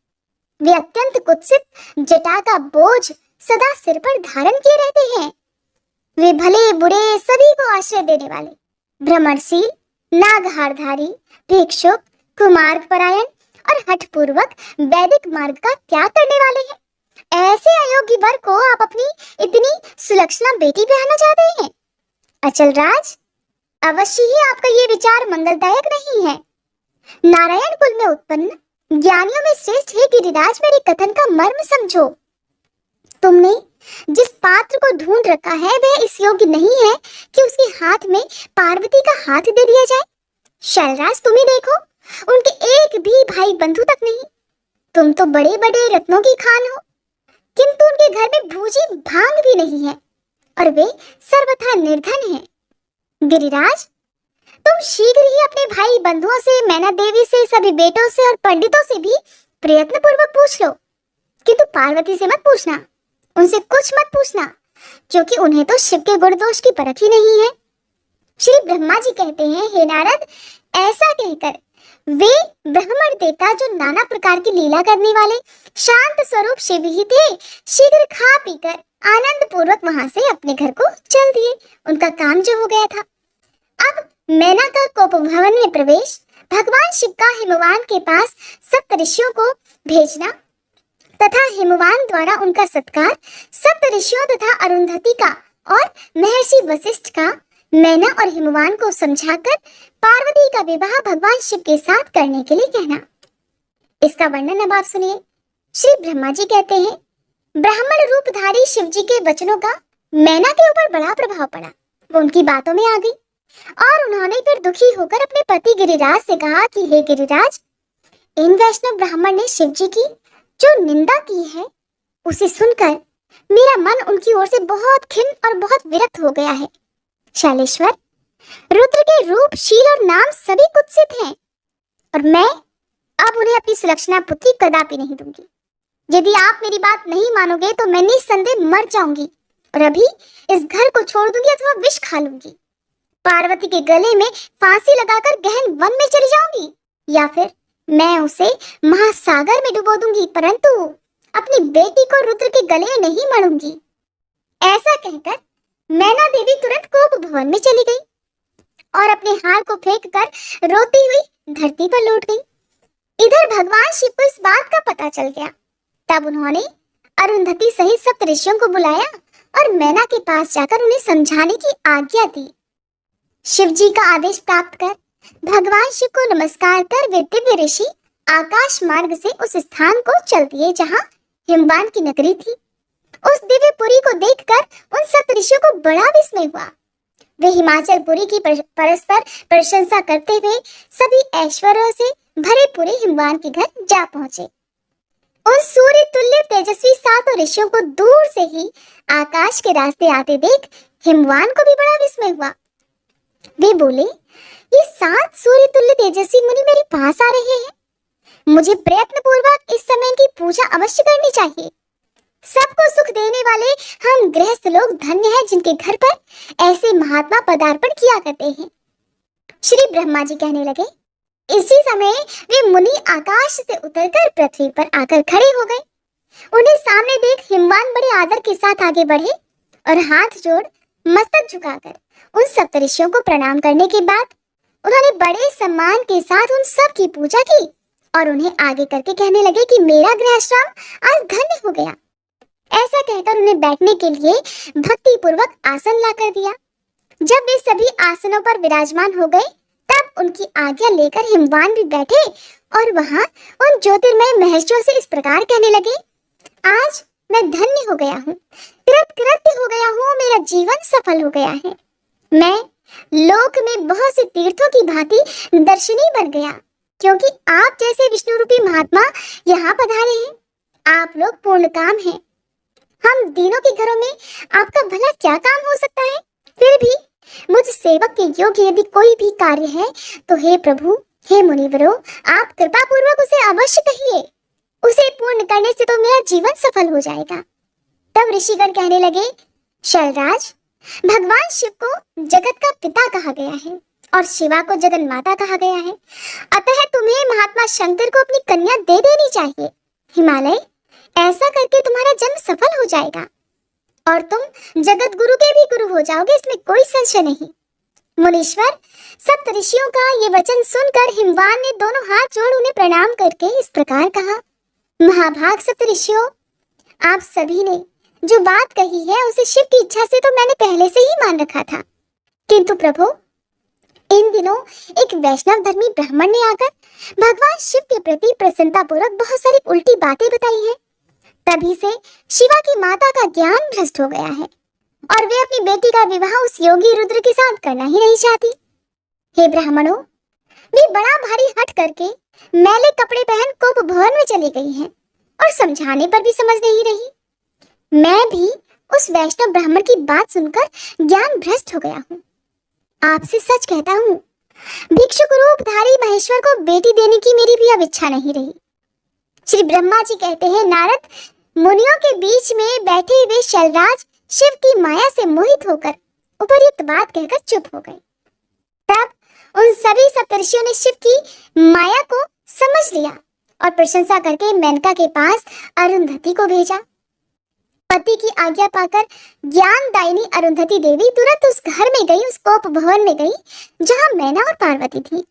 वे अत्यंत कुत्सित, जटा का बोझ सदा सिर पर धारण किए रहते हैं। वे भले बुरे सभी को आश्रय देने वाले, भ्रमणशील, नागहारधारी, भिक्षुक, कुमार्ग परायण और हठपूर्वक वैदिक मार्ग का त्याग करने वाले हैं। ऐसे अयोग्य वर को आप अपनी इतनी सुलक्षणा बेटी पहनना चाहते हैं। अचल राज, अवश्य ही आपका ये विचार मंगलदायक नहीं है। नारायण कुल में उत्पन्न ज्ञानियों में श्रेष्ठ हे गिरिराज, मेरे कथन का मर्म समझो। तुमने जिस पात्र को ढूंढ रखा है वह इस योग्य नहीं है कि उसके हाथ में पार्वती का हाथ दे दिया जाए। शैलराज, तुम ही देखो, उनके एक भी भाई बंधु तक नहीं। तुम तो बड़े बड़े रत्नों की खान हो, किंतु उनके घर में भूजी भांग भी नहीं है और वे सर्वथा निर्धन हैं। गिरिराज, तुम शीघ्र ही अपने भाई बंधुओं से, मैना देवी से, सभी बेटों से और पंडितों से भी प्रयत्न पूर्वक पूछ लो, किंतु पार्वती से मत पूछना, उनसे कुछ मत पूछना, क्योंकि उन्हें तो शिव के गुण दोष की परख ही नहीं है। श्री ब्रह्मा जी कहते हैं, हे नारद, ऐसा कहकर वे ब्रह्मण देवता जो नाना प्रकार की लीला करने वाले शांत स्वरूप शिव ही थे, शीघ्र खा पीकर आनंद पूर्वक वहां से अपने घर को चल दिए। उनका काम जो हो गया था। अब मैना का कोप भवन में प्रवेश, भगवान शिव का हिमवान के पास सप्त ऋषियों को भेजना तथा हिमवान द्वारा उनका सत्कार, सप्त ऋषियों तथा अरुंधति का और महर्षि वशिष्ठ का मैना और हिमवान को समझाकर पार्वती का विवाह भगवान शिव के साथ करने के लिए कहना। इसका वर्णन अब आप सुनिए। श्री ब्रह्मा जी कहते हैं, ब्राह्मण रूपधारी शिव जी के वचनों का मैना के ऊपर बड़ा प्रभाव पड़ा। वो उनकी बातों में आ गई और उन्होंने फिर दुखी होकर अपने पति गिरिराज से कहा कि हे गिरिराज, इन वैष्णव ब्राह्मण ने शिव जी की जो निंदा की है उसे सुनकर मेरा मन उनकी ओर से बहुत खिन्न और बहुत विरक्त हो गया है। शैलेश्वर, रुद्र के रूप, शील और नाम सभी कुत्सित हैं और मैं अब उन्हें अपनी सुलक्षणा पुत्री कदापि नहीं दूंगी। यदि आप मेरी बात नहीं मानोगे तो मैं निस्संदेह मर जाऊंगी और अभी इस घर को छोड़ दूंगी अथवा विष खा लूंगी। पार्वती के गले में फांसी लगाकर गहन वन में चली जाऊंगी या फिर मैं उसे महासागर में डुबो दूंगी, परंतु अपनी बेटी को रुद्र के गले में नहीं मरूंगी। ऐसा कहकर मैना देवी तुरंत कोप भवन में चली गई और अपने हार को फेंककर रोती हुई धरती पर लौट गई। इधर भगवान शिव को इस बात का पता चल गया। तब उन्होंने अरुंधति सहित सप्त ऋषियों को बुलाया और मैना के पास जाकर उन्हें समझाने की आज्ञा दी। शिव जी का आदेश प्राप्त कर भगवान शिव को नमस्कार कर वे दिव्य ऋषि आकाश मार्ग से उस स्थान को चल दिए जहाँ हिमवान की नगरी थी। उस दिव्य पुरी को देखकर उन सप्त ऋषियों को बड़ा विस्मय हुआ। वे हिमाचल पुरी की परस्पर प्रशंसा करते हुए सभी ऐश्वर्यों से भरे पूरे हिमवान के घर जा पहुंचे। उन सूर्य तुल्य तेजस्वी सातों ऋषियों को दूर से ही आकाश के रास्ते आते देख हिमवान को भी बड़ा विस्मय हुआ। वे बोले, ये 7 सूर्य तुल्य तेजस्वी मुनि मेरे पास आ रहे हैं, मुझे प्रयत्न पूर्वक इस समय की पूजा अवश्य करनी चाहिए। सबको सुख देने वाले हम गृहस्थ लोग धन्य हैं जिनके घर पर ऐसे महात्मा पदार्पण किया करते हैं। श्री ब्रह्मा जी कहने लगे। इसी समय वे मुनि आकाश से उतरकर पृथ्वी पर आकर खड़े हो गए। उन्हें सामने देख हिमवान बड़े आदर के साथ आगे बढ़े और हाथ जोड़ मस्तक झुकाकर उन सप्त ऋषियों को प्रणाम करने के बाद उन्होंने बड़े सम्मान के साथ उन सब की पूजा की और उन्हें आगे करके कहने लगे कि मेरा गृहश्रम आज धन्य हो गया। ऐसा कहकर उन्हें बैठने के लिए भक्ति पूर्वक आसन लाकर दिया। जब वे सभी आसनों पर विराजमान हो गए, तब उनकी आज्ञा लेकर हिमवान भी बैठे और वहां उन ज्योतिर्मय महर्षियों से इस प्रकार कहने लगे, आज मैं धन्य हो गया हूँ, कृतकृत्य हो गया हूँ, मेरा जीवन सफल हो गया है। मैं लोक में बहुत से तीर्थों की भांति दर्शनीय बन गया, क्योंकि आप जैसे विष्णु रूपी महात्मा यहाँ पधारे हैं। आप लोग पूर्ण काम हैं। हम दीनों के घरों में आपका भला क्या काम हो सकता है? फिर भी मुझ सेवक के योग्य यदि कोई भी कार्य है तो हे प्रभु, हे मुनिवरों, आप कृपा पूर्वक उसे अवश्य कहिए। उसे पूर्ण करने से तो मेरा जीवन सफल हो जाएगा। तब ऋषिगण कहने लगे, शैलराज, भगवान शिव को जगत का पिता कहा गया है और शिवा को जगन माता कहा गया है। अतः तुम्हें महात्मा शंकर को अपनी कन्या दे देनी चाहिए। हिमालय, ऐसा करके तुम्हारा जन्म सफल हो जाएगा और तुम जगत गुरु के भी गुरु हो जाओगे, इसमें कोई संशय नहीं। मुनीश्वर, सप्त ऋषियों का ये वचन सुनकर हिमवान ने दोनों हाथ जोड़ उन्हें प्रणाम करके इस प्रकार कहा, महाभाग सप्त ऋषियों, आप सभी ने जो बात कही है उसे शिव की इच्छा से तो मैंने पहले से ही मान रखा था, किंतु प्रभु, इन दिनों एक वैष्णव धर्मी ब्राह्मण ने आकर भगवान शिव के प्रति प्रसन्नता पूर्वक बहुत सारी उल्टी बातें बताई हैं। तभी से शिवा की माता का ज्ञान भ्रष्ट हो गया है और वे अपनी बेटी का विवाह उस योगी रुद्र के साथ करना ही नहीं चाहती। हे ब्राह्मणों, वे बड़ा भारी हट करके मैले कपड़े पहन कोप भवन में चली गई हैं और समझाने पर भी समझ नहीं रही। मैं भी उस वैष्णव ब्राह्मण की बात सुनकर ज्ञान भ्रष्ट हो गया हूँ। आपसे सच कहता हूँ, भिक्षुक रूपधारी महेश्वर को बेटी देने की मेरी भी अब इच्छा नहीं रही। श्री ब्रह्मा जी कहते हैं, नारद, मुनियों के बीच में बैठे हुए शैलराज शिव की माया से मोहित होकर उपर्युक्त बात कहकर चुप हो गए। तब उन सभी सप्तर्षियों ने शिव की माया को समझ लिया और प्रशंसा करके मेनका के पास अरुंधति को भेजा। पति की आज्ञा पाकर ज्ञानदायिनी अरुंधति देवी तुरंत उस घर में गई, उस कोप भवन में गई जहां मैना और पार्वती थी।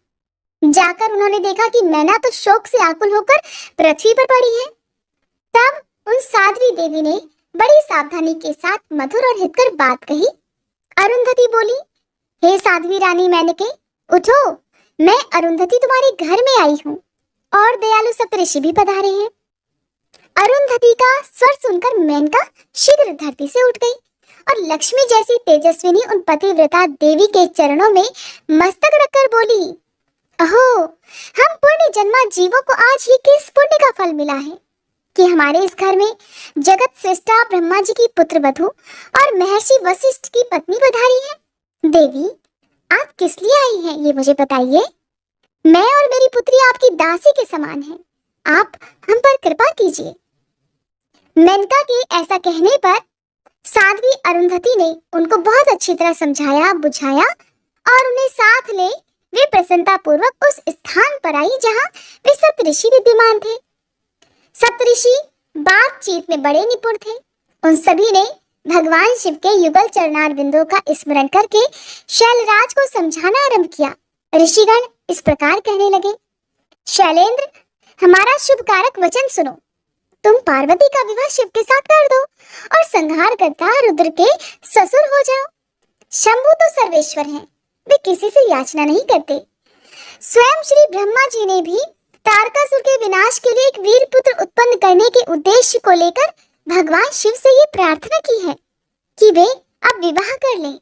जाकर उन्होंने देखा कि मैना तो शोक से आकुल होकर पृथ्वी पर पड़ी है। तब उन साध्वी देवी ने बड़ी सावधानी के साथ मधुर और हितकर बात कही। अरुंधति बोली, हे साध्वी रानी मेनके, उठो, मैं अरुंधति तुम्हारे घर में आई हूँ और दयालु सप्तऋषि भी पधारे हैं। अरुंधति का स्वर सुनकर मेनका शीघ्र धरती से उठ गई और लक्ष्मी जैसी तेजस्विनी उन पतिव्रता देवी के चरणों में मस्तक रखकर बोली, अहो, हम पुण्य जन्मा जीवों को आज ही किस पुण्य का फल मिला है कि हमारे इस घर में जगत श्रेष्ठा ब्रह्मा जी की पुत्र वधू और महर्षि वशिष्ठ की पत्नी पधारी है। देवी, आप किस लिए आई हैं ये मुझे बताइए। मैं और मेरी पुत्री आपकी दासी के समान हैं। आप हम पर कृपा कीजिए। मेनका के ऐसा कहने पर साध्वी अरुंधति ने उनको बहुत अच्छी तरह समझाया, बुझाया और उन्हें साथ ले वे प्रसन्नता पूर्वक उस स्थान पर आई जहां वे सप्तऋषि विद्यमान थे। सप्तऋषि बातचीत में बड़े निपुण थे। उन सभी ने भगवान शिव के युगल चरणार बिंदुओं का स्मरण करके शैलराज को समझाना आरंभ किया। ऋषिगण इस प्रकार कहने लगे, शैलेंद्र, हमारा शुभ कारक वचन सुनो। तुम पार्वती का विवाह शिव के साथ कर दो और संहार करता रुद्र के ससुर हो जाओ। शंभु तो सर्वेश्वर हैं, वे किसी से याचना नहीं करते। स्वयं श्री ब्रह्मा जी ने भी तारकासुर के विनाश के लिए एक वीर पुत्र उत्पन्न करने के उद्देश्य को लेकर भगवान शिव से ये प्रार्थना की है कि वे अब विवाह कर लें।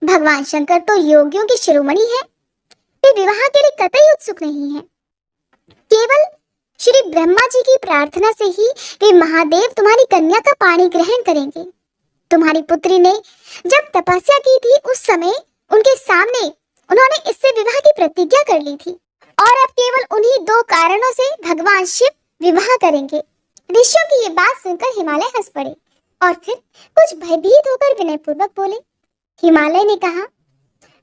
भगवान शंकर तो योगियों के शिरोमणि हैं, वे विवाह के लिए कतई उत्सुक नहीं हैं। केवल श्री ब्रह्मा जी की प्रार्थना से ही वे महादेव तुम्हारी कन्या का पाणी ग्रहण करेंगे। तुम्हारी पुत्री ने जब तपस्या की थी उस समय उनके सामने उन्होंने इससे विवाह की प्रतिज्ञा कर ली थी और अब केवल उन्हीं दो कारणों से भगवान शिव विवाह करेंगे। ऋषियों की ये बात सुनकर हिमालय हंस पड़े और फिर कुछ भयभीत होकर विनय पूर्वक बोले। हिमालय ने कहा,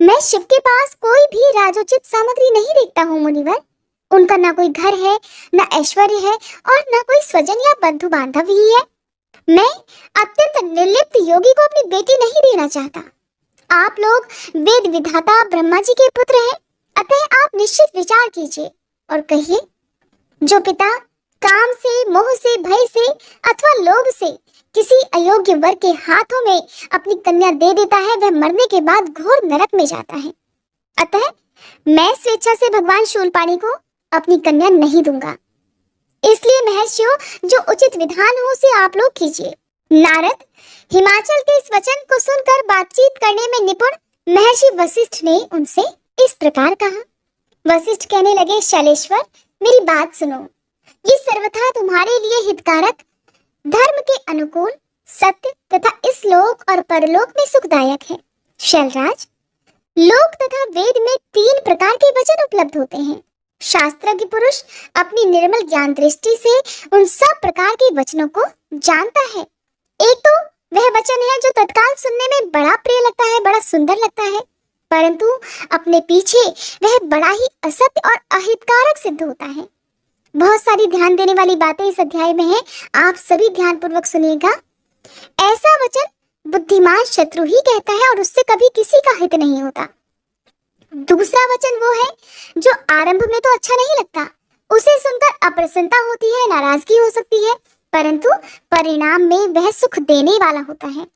मैं शिव के पास कोई भी राजोचित सामग्री नहीं देखता हूँ मुनिवर। उनका ना कोई घर है, ना ऐश्वर्य है और ना कोई स्वजन या बंधु बांधव ही है। मैं अत्यंत निर्लिप्त योगी को अपनी बेटी नहीं देना चाहता। आप लोग वेद विधाता ब्रह्मा जी के पुत्र हैं, अतः आप निश्चित विचार कीजिए और कहिए, जो पिता काम से, मोह से, भय से अथवा लोभ से किसी अयोग्य वर के हाथों में अपनी कन्या दे देता है, वह मरने के बाद घोर नरक में जाता है। अतः मैं स्वेच्छा से भगवान शूलपाणि को अपनी कन्या नहीं दूंगा। इसलिए महर्षियों, जो उचित विधान हो उसे आप लोग कीजिए। नारद, हिमाचल के इस वचन को सुनकर बातचीत करने में निपुण महर्षि वशिष्ठ ने उनसे इस प्रकार कहा। वशिष्ठ कहने लगे, शैलेश्वर, मेरी बात सुनो। ये सर्वथा तुम्हारे लिए हितकारक, धर्म के अनुकूल, सत्य तथा इस लोक और परलोक में सुखदायक है। शैलराज, लोक तथा वेद में 3 प्रकार के वचन उपलब्ध होते हैं। शास्त्रज्ञ पुरुष अपनी निर्मल ज्ञान दृष्टि से उन सब प्रकार के वचनों को जानता है। एक तो वह वचन है जो तत्काल सुनने में बड़ा प्रिय लगता है, बड़ा सुंदर लगता है, परंतु अपने पीछे वह बड़ा ही असत्य और अहितकारक सिद्ध होता है। बहुत सारी ध्यान देने वाली बातें इस अध्याय में हैं, आप सभी ध्यान पूर्वक सुनिएगा। ऐसा वचन बुद्धिमान शत्रु ही कहता है और उससे कभी किसी का हित नहीं होता। दूसरा वचन वो है जो आरंभ में तो अच्छा नहीं लगता, उसे सुनकर अप्रसन्नता होती है, नाराजगी हो सकती है, परंतु परिणाम में वह सुख देने वाला होता है,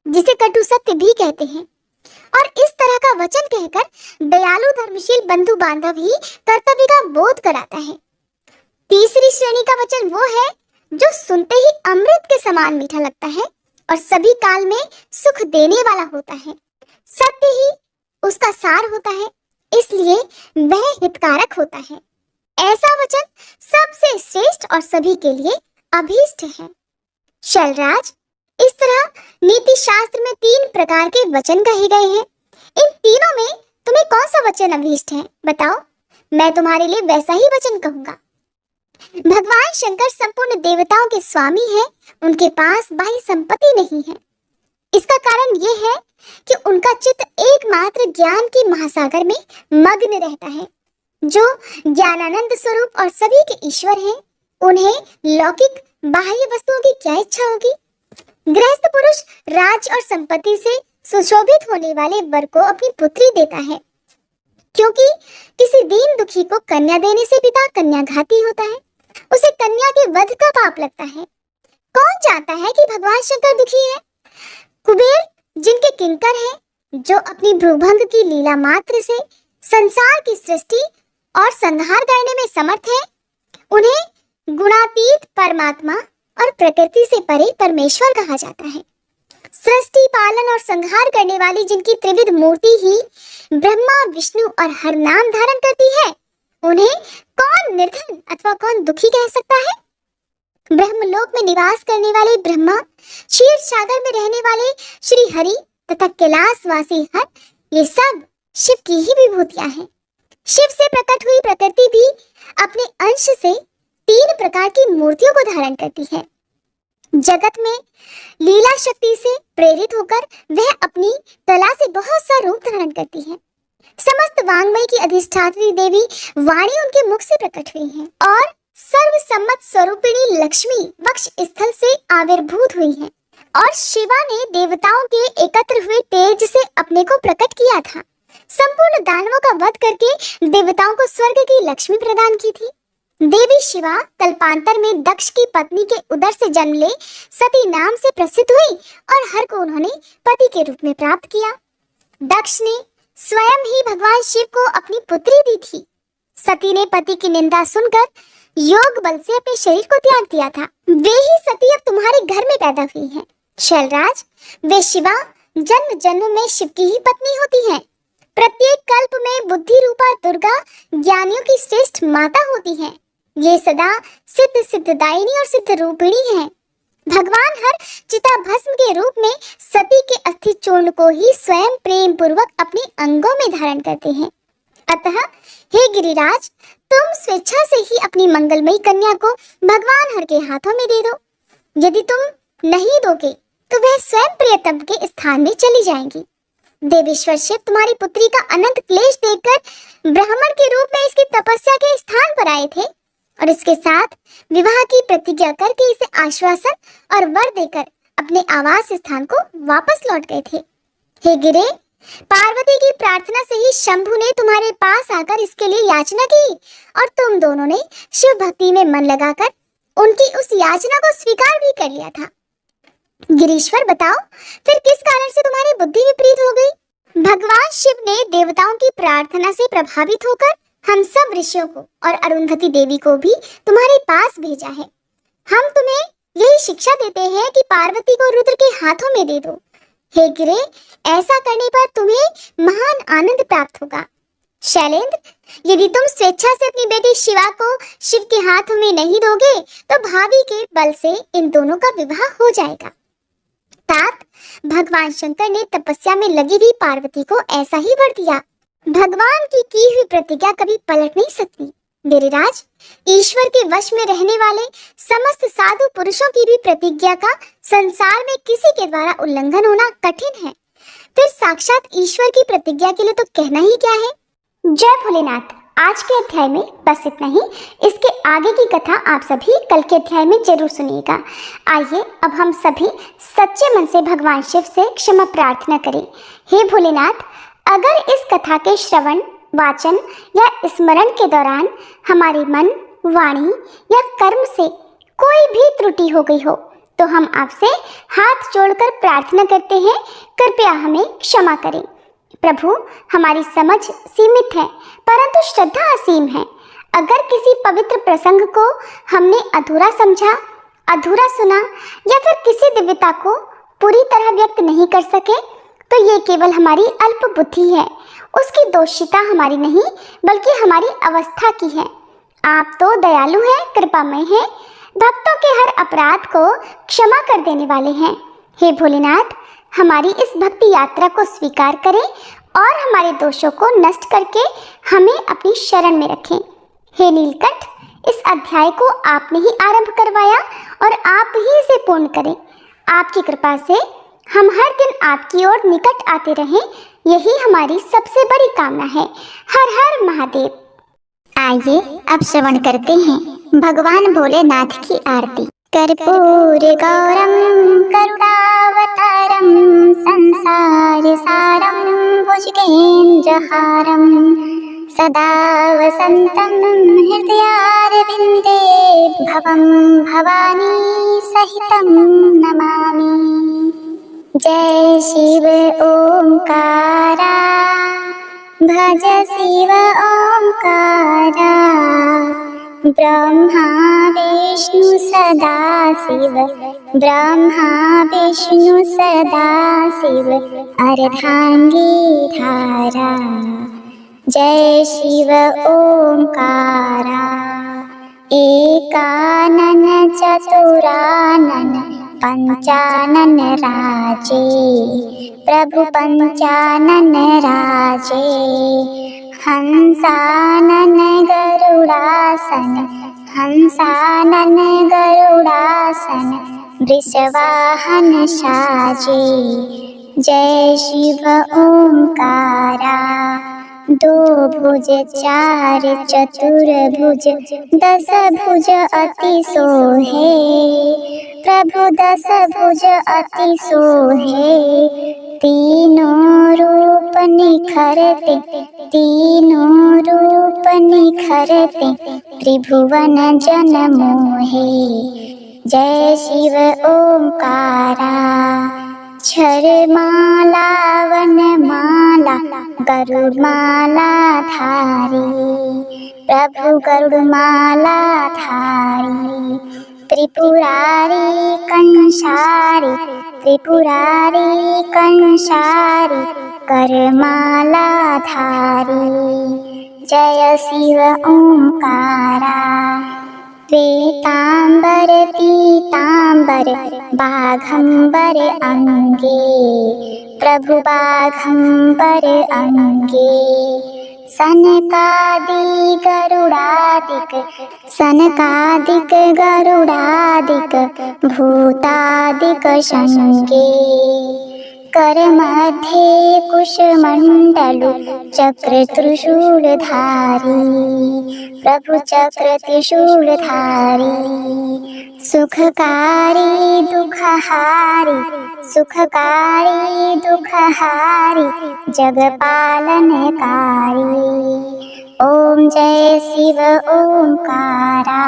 जिसे कटु सत्य भी कहते हैं। और इस तरह का वचन कहकर दयालु धर्मशील बंधु बांधव ही कर्तव्य का बोध कराता है। तीसरी श्रेणी का वचन वो है जो सुनते ही अमृत के समान मीठा लगता है और सभी काल में सुख देने वाला होता है। सत्य ही उसका सार होता है, इसलिए वह हितकारक होता है। ऐसा वचन सबसे श्रेष्ठ और सभी के लिए अभीष्ट है। शैलराज, इस तरह नीति शास्त्र में 3 प्रकार के वचन कहे गए हैं। इन तीनों में तुम्हें कौन सा वचन अभीष्ट है, बताओ, मैं तुम्हारे लिए वैसा ही वचन कहूंगा। भगवान शंकर संपूर्ण देवताओं के स्वामी हैं, उनके पास बाह्य संपत्ति नहीं है। इसका कारण यह है कि उनका चित्त एकमात्र ज्ञान के महासागर में मग्न रहता है। जो ज्ञानानंद स्वरूप और सभी के ईश्वर हैं, उन्हें लौकिक बाह्य वस्तुओं की क्या इच्छा होगी। गृहस्थ पुरुष राज और संपत्ति से सुशोभित होने वाले वर को अपनी पुत्री देता है, क्योंकि किसी दीन दुखी को कन्या देने से पिता कन्याघाती होता है, उसे कन्या के वध का पाप लगता है। कौन चाहता है कि भगवान शंकर दुखी है। कुबेर, जिनके किंकर हैं, जो अपनी भ्रूभंग की लीला मात्र से संसार की सृष्टि और संहार करने में समर्थ है, उन्हें गुणातीत परमात्मा और प्रकृति से परे परमेश्वर कहा जाता है। सृष्टि पालन और संहार करने वाली जिनकी त्रिविध मूर्ति ही ब्रह्मा विष्णु और हर नाम धारण करती है, उन्हें कौन निर्धन अथवा कौन दुखी कह सकता है। ब्रह्मलोक में निवास करने वाले ब्रह्मा, क्षीर सागर में रहने वाले श्री हरि तथा कैलाशवासी हर, ये सब शिव की ही विभूतियां हैं। शिव से प्रकट हुई प्रकृति भी अपने अंश से 3 प्रकार की मूर्तियों को धारण करती है। जगत में लीला शक्ति से प्रेरित होकर वह अपनी कला से बहुत सा रूप धारण करती है। समस्त वांग्मय की अधिष्ठात्री देवी वाणी उनके मुख से प्रकट हुई है और सर्वसम्मत स्वरूपिणी लक्ष्मी वक्ष स्थल से आविर्भूत हुई है। और शिवा ने देवताओं के एकत्र हुए तेज से अपने को प्रकट किया था। संपूर्ण दानवों का वध करके देवताओं को स्वर्ग की लक्ष्मी प्रदान की थी। देवी शिवा कल्पांतर में दक्ष की पत्नी के उदर से जन्म ले सती नाम से प्रसिद्ध हुई और हर को उन्होंने पति के रूप में प्राप्त किया। दक्ष ने स्वयं ही भगवान शिव को अपनी पुत्री दी थी। सती ने पति की निंदा सुनकर योग बल से अपने शरीर को त्याग दिया था। वे ही सती अब तुम्हारे घर में पैदा हुई हैं। शैलराज, वे शिवा जन्म जन्म में शिव की ही पत्नी होती हैं। प्रत्येक कल्प में बुद्धि रूपा दुर्गा ज्ञानियों की श्रेष्ठ माता होती हैं। ये सदा सिद्ध सिद्धदायिनी और सिद्ध रूपिणी हैं। भगवान हर चिता भस्म के रूप में सती के अस्थि चूर्ण को ही स्वयं प्रेम पूर्वक अपने अंगों में धारण करते हैं। अतः हे गिरिराज, तुम स्वेच्छा से ही अपनी मंगलमयी कन्या को भगवान हर के हाथों में दे दो। यदि तुम नहीं दोगे तो वह स्वयं प्रियतम के स्थान में चली जाएंगी। देवेश्वर शिव तुम्हारी पुत्री का अनंत क्लेश देखकर ब्राह्मण के रूप में इसकी तपस्या के स्थान पर आए थे और इसके साथ विवाह की प्रतिज्ञा करके इसे आश्वासन और वर देकर अपने आवास स्थान को वापस लौट गए थे। हे गिरे, पार्वती की प्रार्थना से ही शंभु ने तुम्हारे पास आकर इसके लिए याचना की और तुम दोनों ने शिव भक्ति में मन लगाकर उनकी उस याचना को स्वीकार भी कर लिया था। गिरीश्वर बताओ, फिर किस कारण से तुम्हारी बुद्धि विपरीत हो गई? भगवान शिव ने देवताओं की प्रार्थना से प्रभावित होकर हम सब ऋषियों को और अरुंधति देवी को भी तुम्हारे पास भेजा है। हम तुम्हें यही शिक्षा देते हैं कि पार्वती को रुद्र के हाथों में दे दो। हे गिरे, ऐसा करने पर तुम्हें महान आनंद प्राप्त होगा। शैलेंद्र, यदि तुम स्वेच्छा से अपनी बेटी शिवा को शिव के हाथों में नहीं दोगे तो भाभी के बल से इन दोनों का विवाह हो जाएगा। तात, भगवान शंकर ने तपस्या में लगी हुई पार्वती को ऐसा ही वर दिया। भगवान की हुई प्रतिज्ञा कभी पलट नहीं सकती। मेरे राज, ईश्वर के वश में रहने वाले समस्त साधु पुरुषों की भी प्रतिज्ञा का संसार में किसी के द्वारा उल्लंघन होना कठिन है, फिर साक्षात ईश्वर की प्रतिज्ञा के लिए तो कहना ही क्या है। जय भोलेनाथ। आज के अध्याय में बस इतना ही। इसके आगे की कथा आप सभी कल के अध्याय में जरूर सुनिएगा। आइए अब हम सभी सच्चे मन से भगवान शिव से क्षमा प्रार्थना करें। हे भोलेनाथ, अगर इस कथा के श्रवण, वाचन या स्मरण के दौरान हमारे मन, वाणी या कर्म से कोई भी त्रुटि हो गई हो तो हम आपसे हाथ जोड़कर प्रार्थना करते हैं, कृपया हमें क्षमा करें। प्रभु, हमारी समझ सीमित है परंतु श्रद्धा असीम है। अगर किसी पवित्र प्रसंग को हमने अधूरा समझा, अधूरा सुना या फिर किसी दिव्यता को पूरी तरह व्यक्त नहीं कर सके तो ये केवल हमारी अल्प बुद्धि है। उसकी दोषिता हमारी नहीं बल्कि हमारी अवस्था की है। आप तो दयालु हैं, कृपामय हैं, भक्तों के हर अपराध को क्षमा कर देने वाले हैं। हे भोलेनाथ, हमारी इस भक्ति यात्रा को स्वीकार करें और हमारे दोषों को नष्ट करके हमें अपनी शरण में रखें। हे नीलकंठ, इस अध्याय को आपने ही आरंभ करवाया और आप ही इसे पूर्ण करें। आपकी कृपा से हम हर दिन आपकी ओर निकट आते रहें, यही हमारी सबसे बड़ी कामना है। हर हर महादेव। आइए अब श्रवण करते हैं भगवान भोलेनाथ की आरती। कर्पूर गौरम करुणावतारम संसार सारम भुजगेन्द्रहारम सदा वसंतं हृदयारविंदे भवं भवानी सहितं नमामि। जय शिव ओंकारा, भज शिव ओंकारा, ब्रह्मा विष्णु सदा शिव, ब्रह्मा विष्णु सदा शिव, अर्धांगी धारा। जय शिव ओंकारा, एकानन चतुरानन पंचानन राजे, प्रभु पंचानन राजे, हंसानन गरुड़ासन, हंसानन गरुड़ासन, वृषवाहन साजे। जय शिव ओंकारा, दो भुज चार चतुर्भुज, दस भुज अति सोहे, प्रभु दस भुज अति सोहे, तीनों रूप निखरते, तीनों रूप निखरते, त्रिभुवन जन मोहे। जय शिव ओंकारा, छर माला वन माला गरुड़ माला धारी, प्रभु गरुड़ माला धारी, त्रिपुरारी कंसारी, त्रिपुरारी कंसारी, करमाला धारी। जय शिव ओंकारा, श्वेतांबर पीतांबर बाघंबर अंगे, प्रभु बाघंबर अंगे, सनकादि गरुड़ादिक, सनकादिक गरुड़ादिक, भूतादिक संगे, कर मध्ये कुशमंडलु चक्र त्रिशूलधारी, प्रभु चक्र त्रिशूलधारी, सुखकारी दुखहारी, सुखकारी दुखहारी, जगपालनकारी। ओम जय शिव ओंकारा,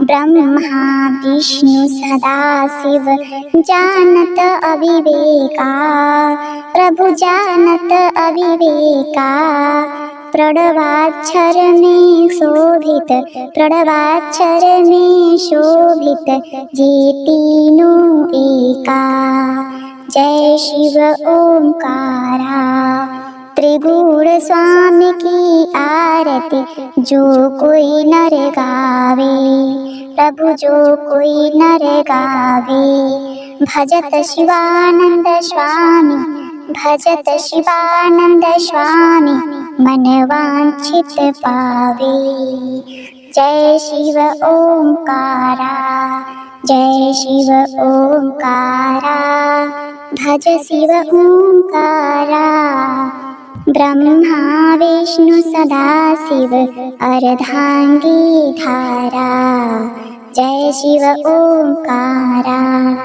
ब्रह्मा विष्णु सदाशिव जानत अविवेका, प्रभु जानत अविवेका। प्रणवाक्षर में शोभित, प्रणवाक्षर में शोभित, जे तीनों एका। जय शिव ओंकारा। त्रिगुण स्वामी की आरती जो कोई नर गावे, प्रभु जो कोई नर गावे। भजत शिवानंद स्वामी, भजत शिवानंद स्वामी, मन वांछित पावे। जय शिव ओंकारा, जय शिव ओंकारा, भज शिव ओंकारा। ब्रह्मा विष्णु सदाशिव अर्धांगी धारा। जय शिव ओंकारा।